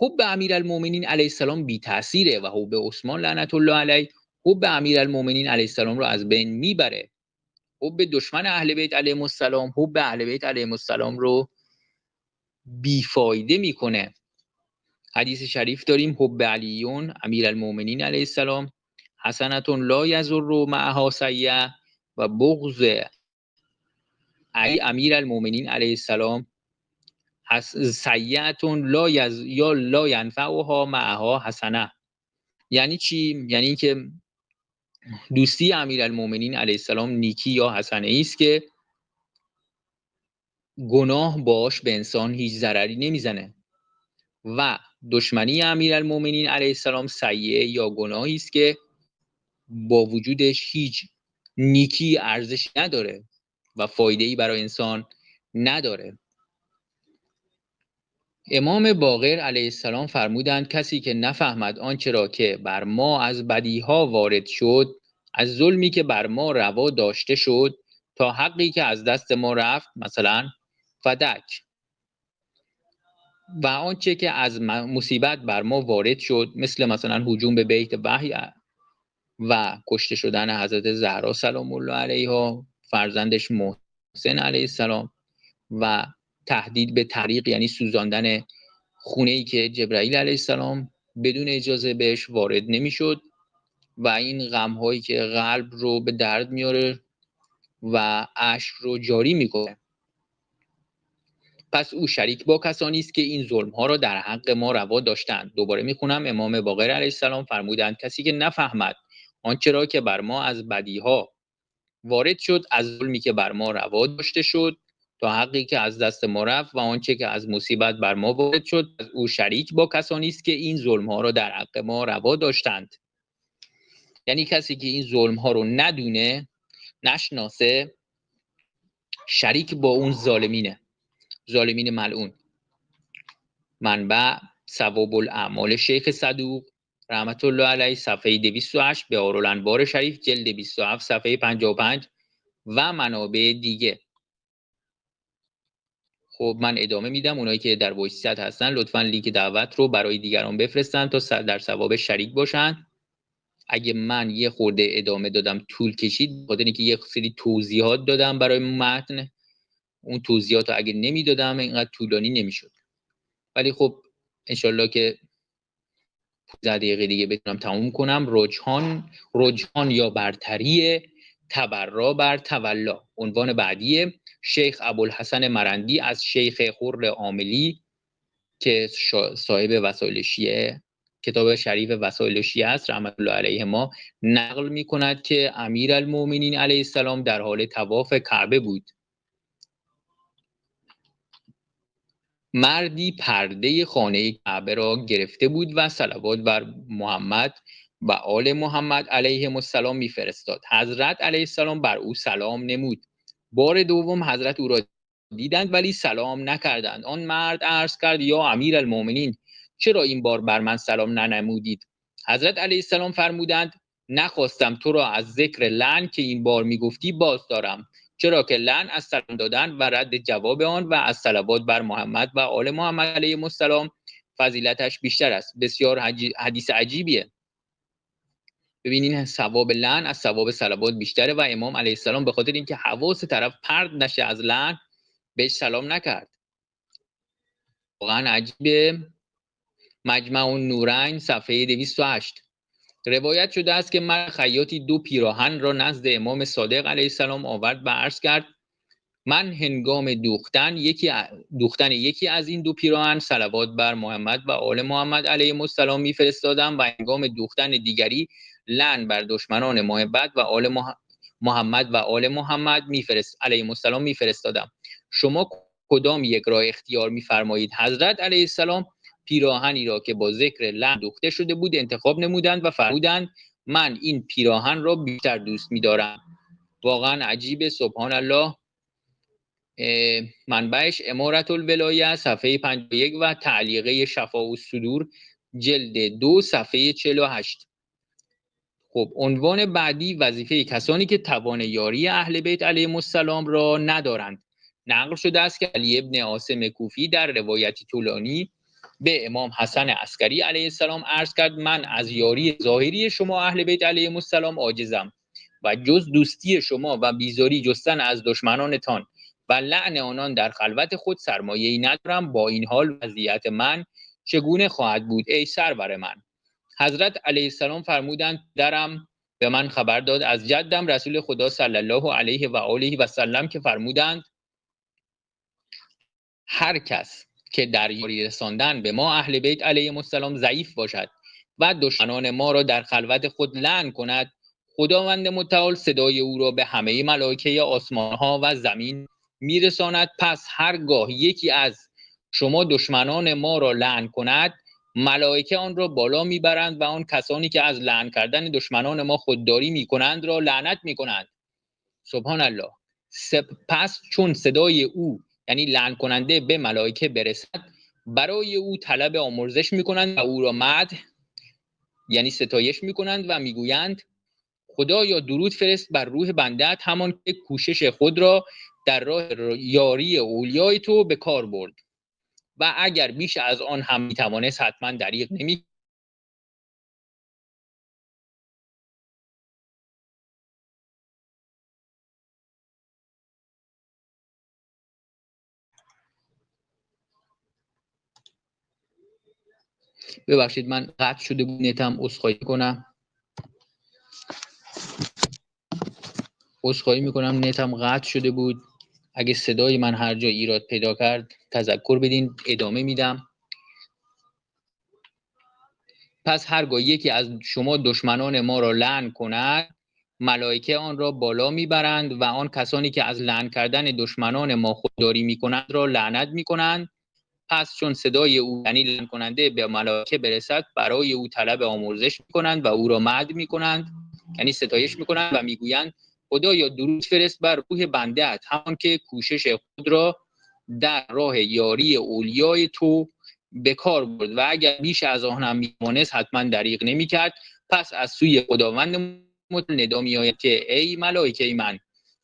حب امیرالمؤمنین علیه السلام بی تاثیره و حب عثمان لعنت الله علیه حب امیرالمؤمنین علیه السلام رو از بین میبره. حب دشمن اهل بیت علیهم السلام حب اهل بیت علیهم السلام رو بیفایده میکنه. حدیث شریف داریم حب علیون امیرالمؤمنین علیه السلام حسنتون لا یضر معها سیئه و بغض علی امیرالمؤمنین علیه السلام سیئتون لا ینفعها معها حسنه. یعنی چی؟ یعنی که دوستی امیرالمؤمنین علیه السلام نیکی یا حسنه است که گناه باش به انسان هیچ ضرری نمیزنه و دشمنی امیرالمؤمنین علیه السلام سیئه یا گناهی است که با وجودش هیچ نیکی ارزش نداره و فایده‌ای برای انسان نداره. امام باقر علیه السلام فرمودند کسی که نفهمد آنچه را که بر ما از بدیها وارد شد، از ظلمی که بر ما روا داشته شد تا حقی که از دست ما رفت، مثلا فدک، و آنچه که از مصیبت بر ما وارد شد، مثلا هجوم به بیت وحی و کشته شدن حضرت زهرا سلام الله علیها، فرزندش محسن علیه السلام، و تهدید به تحریق یعنی سوزاندن خونه‌ای که جبرائیل علیه السلام بدون اجازه بهش وارد نمیشد، و این غم‌هایی که قلب رو به درد میاره و اشک رو جاری میکنه. پس او شریک با کسانی است که این ظلم‌ها را در حق ما روا داشتند. دوباره میخونم: امام باقر علیه السلام فرمودند کسی که نفهمد آنچه را که بر ما از بدیها وارد شد، از ظلمی که بر ما روا داشته شد تا حقی که از دست ما رفت و آنچه که از مصیبت بر ما وارد شد، از او شریک با کسانی است که این ظلم‌ها را در حق ما روا داشتند. یعنی کسی که این ظلم‌ها رو ندونه، نشناسه، شریک با اون ظالمین ملعون. منبع ثواب الاعمال شیخ صدوق رحمت الله علیه، صفحه 208، بهارالانوار شریف جلد 27 صفحه 55 و منابع دیگه. خب من ادامه میدم. اونایی که در وایس چت هستن لطفاً لینک دعوت رو برای دیگران بفرستن تا در ثواب شریک باشن. اگه من یه خورده ادامه دادم طول کشید، بخاطر اینکه یه سری توضیحات دادم برای متن، اون توضیحات رو اگه نمیدادم اینقدر طولانی نمیشد. ولی خب انشالله که 15 دقیقه دیگه بتونم تموم کنم. رجحان یا برتری تبرا بر تولا، عنوان بعدی. شیخ ابوالحسن مرندی از شیخ خر عاملی که صاحب وسائل شیعه، کتاب شریف وسائل شیعه است رحمت الله علیه ما، نقل می کند که امیرالمومنین علیه السلام در حال طواف کعبه بود. مردی پرده خانه کعبه را گرفته بود و صلوات بر محمد و آل محمد علیهم السلام میفرستاد. حضرت علیه السلام بر او سلام نمود. بار دوم حضرت او را دیدند ولی سلام نکردند. آن مرد عرض کرد: یا امیرالمومنین، چرا این بار بر من سلام ننمودید؟ حضرت علیه السلام فرمودند: نخواستم تو را از ذکر لعن که این بار میگفتی باز دارم، چرا که لعن از سلام دادن و رد جواب آن و از صلوات بر محمد و آل محمد علیهم السلام فضیلتش بیشتر است. بسیار حدیث عجیبیه. ببینین ثواب لعن از ثواب صلوات بیشتره و امام علیه السلام به خاطر اینکه حواس طرف پرد نشه از لعن بهش سلام نکرد. واقعا عجیبه. مجمع النورین صفحه 208. روایت شده است که مرد خیاطی 2 پیراهن را نزد امام صادق علیه السلام آورد و عرض کرد: من هنگام دوختن یکی از این 2 پیراهن صلوات بر محمد و آل محمد علیهم السلام میفرستادم و هنگام دوختن دیگری لعن بر دشمنان محبت و آل محمد و آل محمد علیهم السلام میفرستادم. شما کدام یک را اختیار میفرمایید؟ حضرت علیه السلام پیراهنی را که با ذکر لعن دوخته شده بود انتخاب نمودند و فرمودند: من این پیراهن را بیشتر دوست می‌دارم. واقعا عجیبه. سبحان الله. منبعش امارت الولایه صفحه 51 و تعلیقه شفاء الصدور جلد 2 صفحه 48. خب عنوان بعدی: وظیفه کسانی که توان یاری اهل بیت علیهم السلام را ندارند. نقل شده است که علی ابن عاصم کوفی در روایتی طولانی به امام حسن عسکری علیه السلام عرض کرد: من از یاری ظاهری شما اهل بیت علیهم السلام عاجزم و جز دوستی شما و بیزاری جستن از دشمنانتان و لعن آنان در خلوت خود سرمایه‌ای ندارم. با این حال وضعیت من چگونه خواهد بود ای سرور من؟ حضرت علیه السلام فرمودند: درم به من خبر داد از جدم رسول خدا صلی الله علیه و آله و سلم که فرمودند: هر کس که در یاری رساندن به ما اهل بیت علیهم السلام ضعیف باشد و دشمنان ما را در خلوت خود لعن کند، خداوند متعال صدای او را به همه ملائکه آسمان ها و زمین میرساند. پس هرگاه یکی از شما دشمنان ما را لعن کند، ملائکه آن را بالا میبرند و آن کسانی که از لعن کردن دشمنان ما خودداری میکنند را لعنت میکنند. سبحان الله. پس چون صدای او یعنی لعن کننده به ملائکه برسد، برای او طلب آمرزش میکنند و او را مدح یعنی ستایش میکنند و میگویند: خدایا درود فرست بر روح بنده‌ات، همان که کوشش خود را در راه یاری اولیای تو به کار برد. و اگر بیش از آن هم میتوانست حتما دریغ نمی ببخشید من قطع شده بود نتم، عذرخواهی میکنم نتم قطع شده بود. اگه صدای من هر جا ایراد پیدا کرد تذکر بدین، ادامه میدم. پس هرگاه یکی از شما دشمنان ما را لعن کند، ملائکه آن را بالا میبرند و آن کسانی که از لعن کردن دشمنان ما خودداری میکنند را لعنت میکنند. پس چون صدای او یعنی لعن کننده به ملائکه برسد، برای او طلب آمرزش میکنند و او را مدح میکنند، یعنی ستایش میکنند و میگویند خدایا درود فرست بر روح بنده‌ات، همان که کوشش خود را در راه یاری اولیای تو به کار برد و اگر بیش از آن هم میمانست حتما دریغ نمیکرد. پس از سوی خداوند ندا میآید که ای ملائکه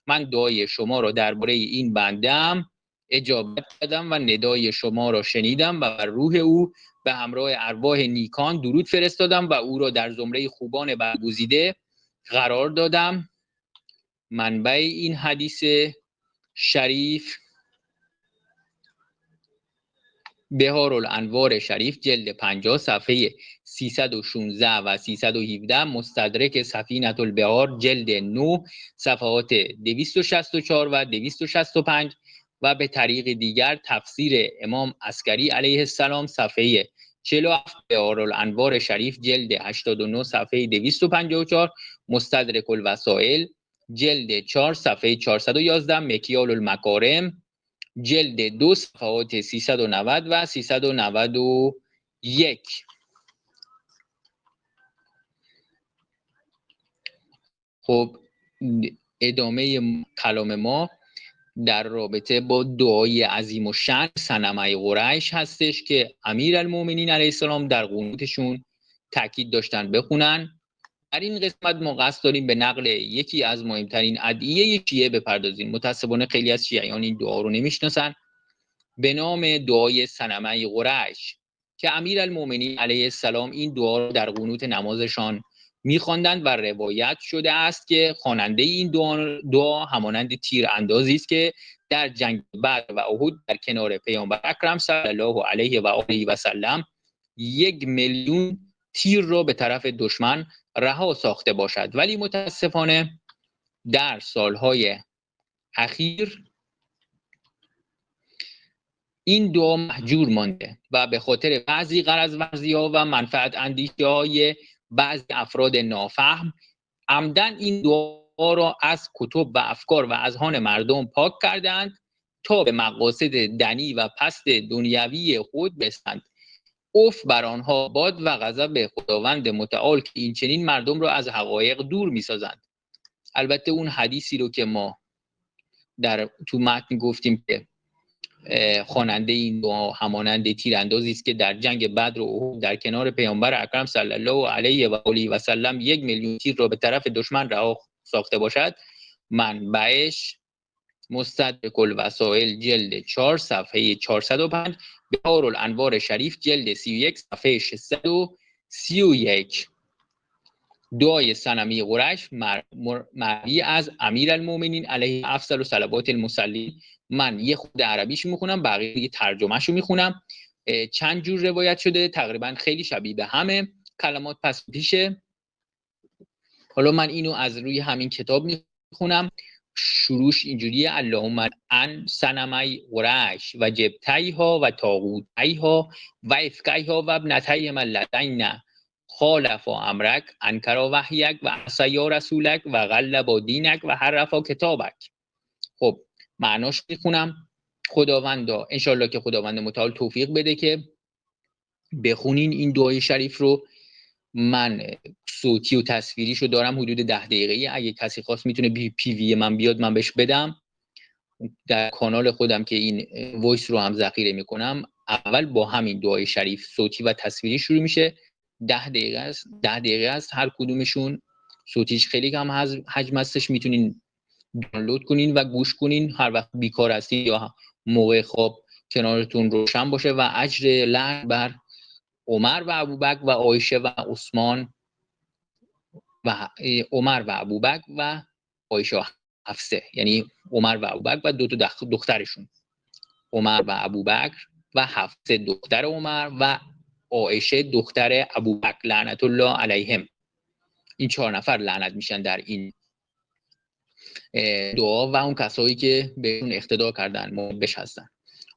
من دعای شما را درباره این بنده‌ام اجابت کردم و ندای شما را شنیدم و بر روح او به همراه ارواح نیکان درود فرستادم و او را در زمره خوبان برگزیده قرار دادم. منبع این حدیث شریف بهارالانوار شریف جلد 50 صفحه 316 و 317، مستدرک سفینة البحار جلد 9 صفحات 264 و 265 و به طریق دیگر تفسیر امام عسکری علیه السلام صفحه 47 بهارالانوار شریف جلد 89 صفحه 254، مستدرک الوسائل جلد 4 صفحه 411، مکیال المکارم جلد 2 صفحات 390 و 391. خب ادامه کلام ما در رابطه با دعای عظیم و شأن صنمه قریش هستش که امیرالمومنین علیه السلام در قنوتشون تاکید داشتن بخونن. در این قسمت ما قصد داریم به نقل یکی از مهمترین ادعیه شیعه بپردازیم. متاسفانه خیلی از شیعیان این دعا رو نمیشناسن، به نام دعای صنمه قریش که امیرالمومنین علیه السلام این دعا را در قنوت نمازشان می‌خواندند و روایت شده است که خواننده این دعا همانند تیر اندازی است که در جنگ بدر و احد در کنار پیامبر اکرم صلی الله علیه و آله و سلم 1,000,000 تیر را به طرف دشمن رها ساخته باشد، ولی متاسفانه در سالهای اخیر این دعا محجور مانده و به خاطر بعضی غرض‌ورزی‌ها و منفعت اندیشی‌های بعضی افراد نافهم عمدن این دعا را از کتب و افکار و اذهان مردم پاک کردند تا به مقاصد دنی و پست دنیوی خود برسند. اوف بر آنها باد و غضب خداوند متعال که این چنین مردم را از حقایق دور می‌سازند. البته اون حدیثی رو که ما تو متن گفتیم که خواننده این دعا همانند تیراندازی است که در جنگ بدر و احد در کنار پیامبر اکرم صلی الله علیه و آله و سلم 1,000,000 تیر را به طرف دشمن رها ساخته باشد، منبعش مستدرک الوسائل جلد 4 صفحه 405، بهارالانوار شریف جلد 31 صفحه 631. دعای صنمه قریش مروی از امیرالمومنین علیه افضل صلوات المصلین. من یه خود عربیش میخونم، بقیه ترجمهشو میخونم. چند جور روایت شده، تقریبا خیلی شبیه به همه کلمات پس پیشه. حالا من اینو از روی همین کتاب میخونم. شروعش اینجوریه: اللهم ان صنمه قریش و جبتیها و طاغوتیها و افکیها و ابنتیها اللذین خالفا امرک انکرا وحیک و عصیا رسولک و غلبا دینک و حرفا کتابک. خب معناش میخونم. خداوندا انشالله که خداوند متعال توفیق بده که بخونین این دعای شریف رو. من صوتی و تصویریشو دارم حدود 10 دقیقه‌ای، اگه کسی خواست میتونه پی وی من بیاد من بهش بدم در کانال خودم که این وایس رو هم ذخیره میکنم. اول با همین دعای شریف صوتی و تصویری شروع میشه. 10 دقیقه است. 10 دقیقه است هر کدومشون. صوتیش خیلی کم حجم هستش، میتونین دانلود کنین و گوش کنین هر وقت بیکار هستین یا موقع خواب کنارتون روشن باشه و اجر لعن بر عمر و ابوبکر و عایشه و عثمان و عمر و ابوبکر و عایشه و حفصه، یعنی عمر و ابوبکر و دو تا دخترشون، عمر و ابوبکر و حفصه دختر عمر و عایشه دختر ابوبکر لعنت الله علیهم. این 4 نفر لعنت میشن در این دعا و اون کسایی که بهشون اقتدا کردن محبش هستن.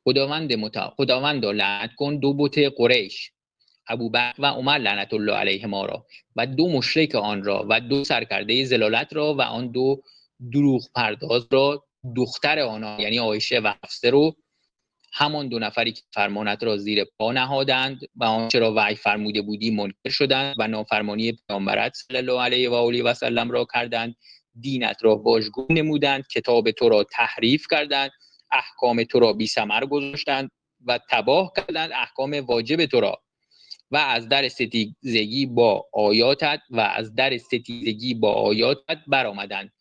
خداوند لعنت کن 2 بت قریش، ابوبکر و عمر لعنت الله علیهما را و 2 مشرک آن را و 2 سرکرده زلالت را و آن 2 دروغ پرداز را، دختر آنها یعنی عایشه و حفصه رو، همان 2 نفری که فرمانت را زیر پا نهادند و آنچه را وحی فرموده بودی منکر شدند و نافرمانی پیامبرت صلی الله علیه و آله و سلم را کردند، دینت را واژگون نمودند، کتاب تو را تحریف کردند، احکام تو را بی ثمر گذاشتند و تباه کردند احکام واجب تو را و از در ستیزگی با آیاتت برآمدند.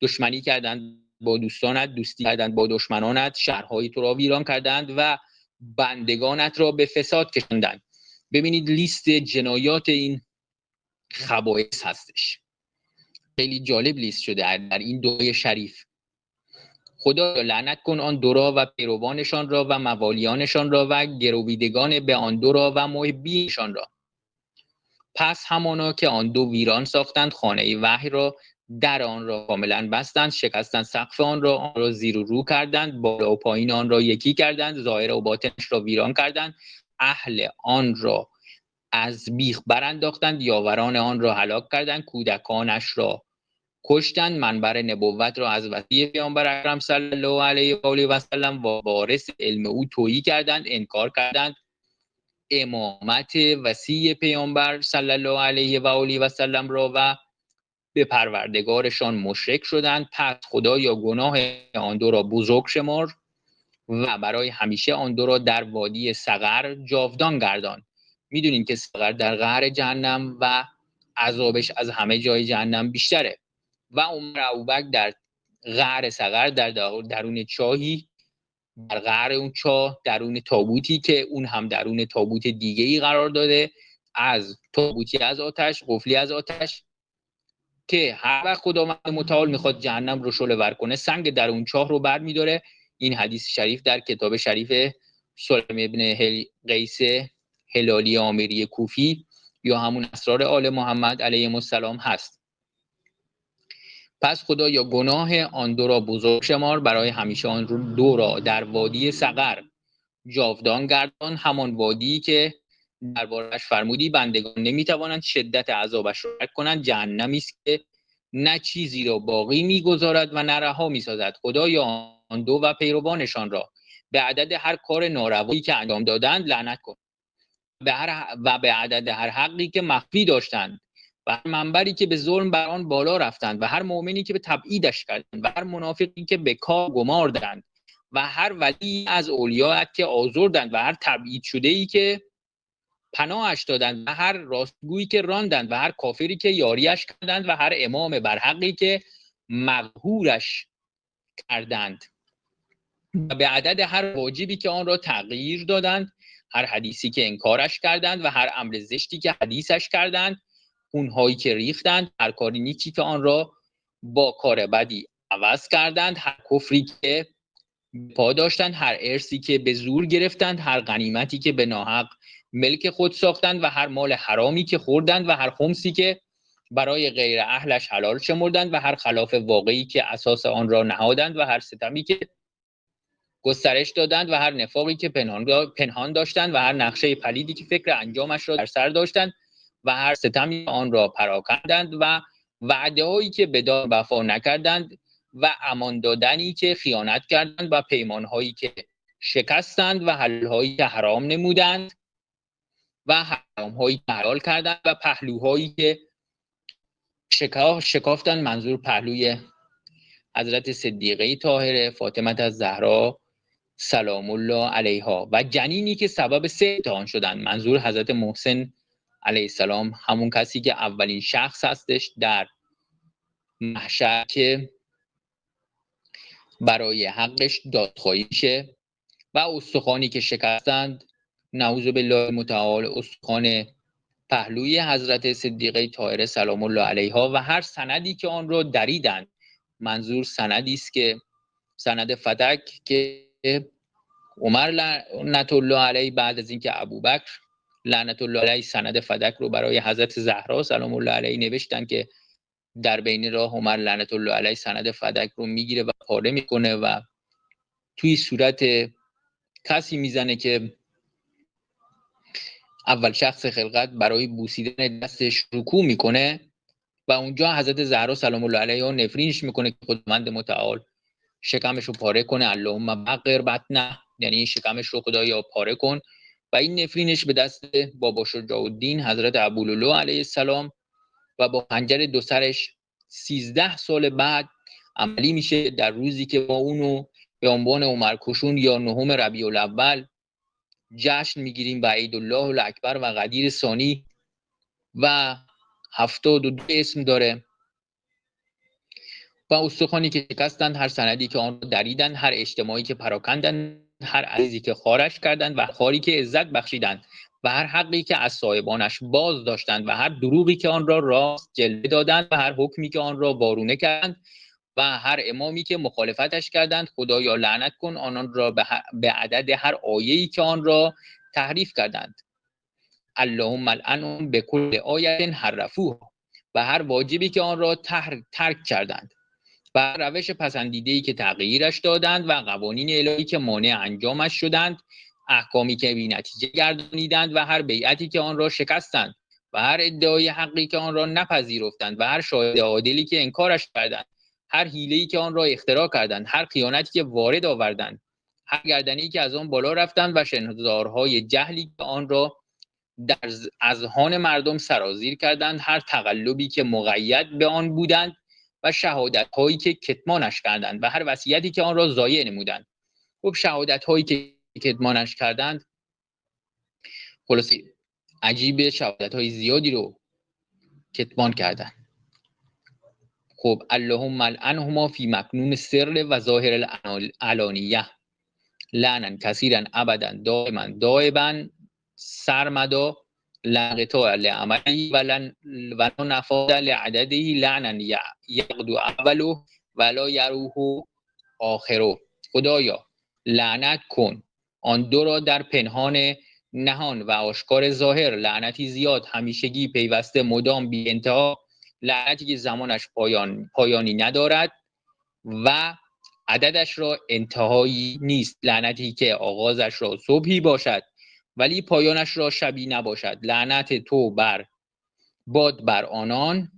دشمنی کردند با دوستانت، دوستی کردند با دشمنانت، شهرهای تو را ویران کردند و بندگانت را به فساد کشاندند. ببینید لیست جنایات این خبائث هستش، خیلی جالب لیست شده در این دعای شریف. خدا لعنت کن آن 2 را و پیروانشان را و موالیانشان را و گرویدگان به آن 2 را و محبینشان را. پس همانا که آن 2 ویران ساختند خانه وحی را، در آن را کاملا بستند، شکستند سقف آن را زیر و رو کردند، بالا و پایین آن را یکی کردند، ظاهر و باطنش را ویران کردند، اهل آن را از بیخ برانداختند، یاوران آن را هلاک کردند، کودکانش را کشتند، منبر نبوت را از وصی پیامبر اکرم صلی الله علیه و آله و سلم و وارث علم او تویی کردند، انکار کردند امامت وصی پیامبر صلی الله علیه و آله و سلم را و به پروردگارشان مشرک شدند. پس خدایا گناه آن 2 را بزرگ شمار و برای همیشه آن 2 را در وادی سقر جاودان گردان. میدونین که سقر در قعر جهنم و عذابش از همه جای جهنم بیشتره و عمر ابوبکر در قعر سقر در درون چاهی، در قعر اون چاه، درون تابوتی که اون هم درون تابوت دیگه ای قرار داده، از تابوتی از آتش، قفلی از آتش، که هر وقت خداوند متعال میخواد جهنم رو شعله ور کنه سنگ در اون چاه رو بر میداره. این حدیث شریف در کتاب شریف سلم ابن قیس هلالی آمری کوفی یا همون اسرار آل محمد علیهم السلام هست. پس خدایا گناه آن 2 را بزرگ شمار، برای همیشه آن 2 را در وادی سقر جاودان گردان، همان وادی که دربارش فرمودی بندگان نمیتوانند شدت عذابش را درک کنند، جهنمی است که نه چیزی را باقی میگذارد و نه رها میسازد. خدایا آن 2 و پیروانشان را به عدد هر کار ناروایی که انجام دادند لعنت کن و به عدد هر حقی که مخفی داشتند و هر منبری که به ظلم بر آن بالا رفتند و هر مؤمنی که به تبعیدش کردند و هر منافقی که به کار گمار دادند و هر ولی از اولیاءت که آزردند و هر تبعید شده‌ای که پناهش دادند و هر راستگویی که راندند و هر کافری که یاریش کردند و هر امام برحقی که مقهورش کردند و به عدد هر واجبی که آن را تغییر دادند، هر حدیثی که انکارش کردند و هر امر زشتی که حدیثش کردند، اونهایی که ریختند، هر کاری نیکی که آن را با کار بدی عوض کردند، هر کفری که پا داشتند، هر ارثی که به زور گرفتند، هر غنیمتی که به ناحق ملک خود ساختند و هر مال حرامی که خوردند و هر خمسی که برای غیر اهلش حلال شمردند و هر خلاف واقعی که اساس آن را نهادند و هر ستمی که گسترش دادند و هر نفاقی که پنهان داشتند و هر نقشه پلیدی که فکر انجامش را در سر داشتند و هر ستمی آن را پراکندند و وعده‌هایی که بدان وفا نکردند و امان دادنی که خیانت کردند و پیمانهایی که شکستند و حلالهایی که حرام نمودند و حرامهایی که حلال کردند و پهلوهایی که شکافتند، منظور پهلوی حضرت صدیقه طاهره فاطمه الزهرا سلام الله علیها و جنینی که سبب 3 امتحان شدند، منظور حضرت محسن علیه السلام، همون کسی که اولین شخص هستش در محشر که برای حقش دادخواهی شه و استخوانی که شکستند، نعوذ بالله متعال استخوان پهلوی حضرت صدیقه طاهره سلام الله علیها و هر سندی که آن را دریدند. منظور سندی است که سند فتک که عمر لعنت الله علیه بعد از اینکه ابوبکر لعنت الله علیه سند فتک رو برای حضرت زهرا سلام الله علیه نوشتن که در بین راه عمر لعنت الله علیه سند فتک رو میگیره و پاره میکنه و توی صورت کسی میزنه که اول شخص خلقت برای بوسیدن دستش رکوع میکنه و اونجا حضرت زهرا سلام الله علیها نفرینش میکنه که خداوند متعال شکمش رو پاره کنه، اللهم بقر بطنه، یعنی شکمش رو خدایا پاره کن. و این نفرینش به دست بابا شجاع الدین حضرت ابوالعلا علیه السلام و با خنجر دو سرش 13 سال بعد عملی میشه، در روزی که ما اونو به عنوان عمر کشون یا نهم ربیع الاول جشن میگیریم و عید الله الاکبر و قدیر ثانی و 72 اسم داره. و استخوانی که شکستند، هر سندی که آن را دریدند، هر اجتماعی که پراکندند، هر عزیزی که خارش کردند و خاری که عزت بخشیدند و هر حقی که از صاحبانش باز داشتند و هر دروغی که آن را راست جلوه دادند و هر حکمی که آن را وارونه کردند و هر امامی که مخالفتش کردند، خدایا لعنت کن آنان را به عدد هر آیه‌ای که آن را تحریف کردند. اللهم لعنهم بكل آیه حرفوها، و هر واجبی که آن را ترک کردند و روش پسندیده‌ای که تغییرش دادند و قوانین الهی که مانع انجامش شدند، احکامی که بی نتیجه گردانیدند و هر بیعتی که آن را شکستند و هر ادعای حقی که آن را نپذیرفتند و هر شاهد عادلی که انکارش کردند، هر حیله‌ای که آن را اختراع کردند، هر خیانتی که وارد آوردند، هر گردنی که از آن بالا رفتند و شنهزارهای جهلی که آن را در اذهان مردم سرازیر کردند، هر تقلبی که مقید به آن بودند و شهادت هایی که کتمانش کردند و هر وصیتی که آن را ضایع نمودند. خب شهادت هایی که کتمانش کردند، خلاصی عجیب، شهادت های زیادی رو کتمان کردند. خب اللهم لعنهما فی مکنون سر و ظاهر العلانیه لعنا کثیرا ابدا دائما دائبا سرمدا لنقطاع لعملی و نفاد لعدده لعنا یقدو اوله ولا یروه آخره. خدایا لعنت کن آن دو را در پنهان نهان و آشکار ظاهر، لعنتی زیاد، همیشگی، پیوسته، مدام، بی انتها، لعنتی که زمانش پایانی ندارد و عددش را انتهایی نیست، لعنتی که آغازش را صبحی باشد ولی پایانش را شبی نباشد. لعنت تو باد بر آنان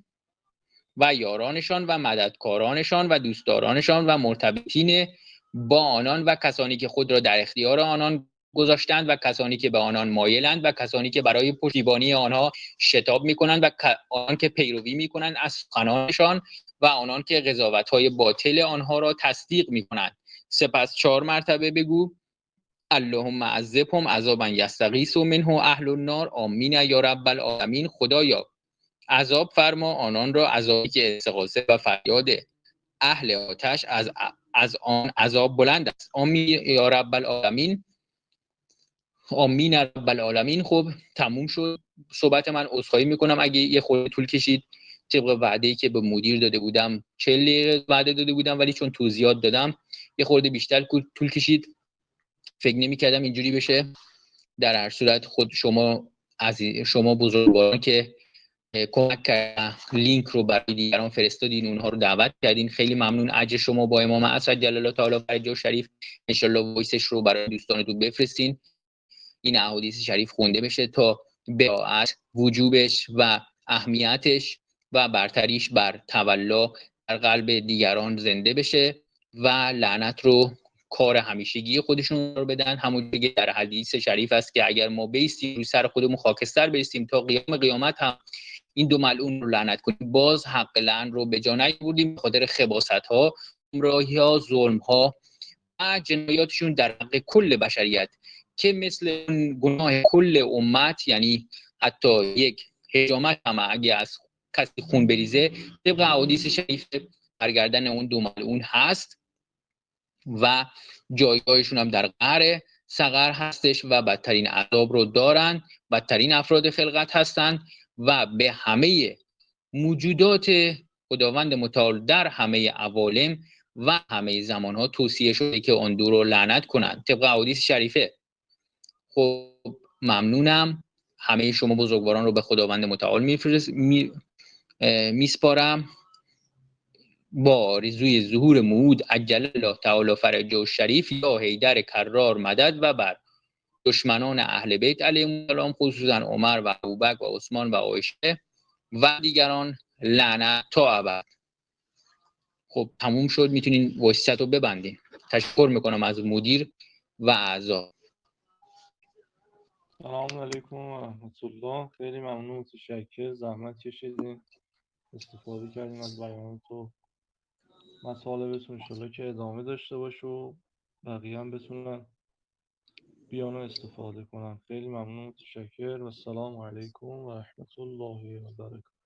و یارانشان و مددکارانشان و دوستدارانشان و مرتبطین با آنان و کسانی که خود را در اختیار آنان گذاشتند و کسانی که به آنان مایلند و کسانی که برای پشتیبانی آنها شتاب میکنند و آنان که پیروی میکنند از سخنانشان و آنان که قضاوت‌های باطل آنها را تصدیق میکنند. سپس 4 مرتبه بگو اللهم عذبهم عذابا یستغیث منه اهل النار آمین یا رب العالمین. خدایا عذاب فرما آنان را عذابی که استغاثه و فریاد اهل آتش از آن عذاب بلند است. آمین یا رب العالمین. آمین رب العالمین. خب تموم شد صحبت من. عذرخواهی میکنم اگه یه خورده طول کشید. طبق وعده‌ای که به مدیر داده بودم 40 دقیقه وعده داده بودم، ولی چون توضیحات دادم یه خورده بیشتر طول کشید. فکر نمی‌کردم اینجوری بشه. در هر صورت خود شما بزرگواران که کمک کردین، لینک رو برای دیگران فرستادین، اونها رو دعوت کردین، خیلی ممنون. اجر شما با امام اسد جل الله تعالی فرجه شریف ان شاء الله وایسش رو برای دوستانتون بفرستین، این احادیث شریف خونده بشه تا براعت وجوبش و اهمیتش و برتریش بر تولا در قلب دیگران زنده بشه و لعنت رو کار همیشگی خودشون رو بدن. همون که در حدیث شریف است که اگر ما بیستیم روی سر خودمون خاکستر بیستیم تا قیامت هم این دو ملعون رو لعنت کنیم، باز حق لعن رو به جا نیاوردیم به خاطر خباثت‌ها، گمراهی‌ها، ظلم‌ها و جنایاتشون در حق کل بشریت که مثل گناه کل امت، یعنی حتی یک حجامت هم اگه از کسی خون بریزه طبق احادیث شریف برگردن اون دو ملعون هست. و جایگاهشون هم در قعر سقر هستش و بدترین عذاب رو دارن، بدترین افراد خلقت هستند و به همه موجودات خداوند متعال در همه عوالم و همه زمانها توصیه شده که آن دو رو لعنت کنند طبق احادیث شریفه. خب ممنونم. همه شما بزرگواران رو به خداوند متعال میسپارم. با آرزوی ظهور موعود عجل الله تعالی فرجه و شریف یا حیدر کرار مدد و بر دشمنان اهل بیت علیهم السلام خصوصا عمر و ابوبکر و عثمان و عایشه و دیگران لعنت تا ابد. خب تموم شد، میتونین وایست رو ببندین. تشکر میکنم از مدیر و اعضا. سلام علیکم و رحمت الله. خیلی ممنون، متشکر، زحمت کشیدین، استفاده کردیم از بیانات و مطالبتون. انشالله که ادامه داشته باشه و بقیه هم بتونن بیان و استفاده کنن. خیلی ممنون، متشکر و السلام علیکم و رحمت الله و برکاته.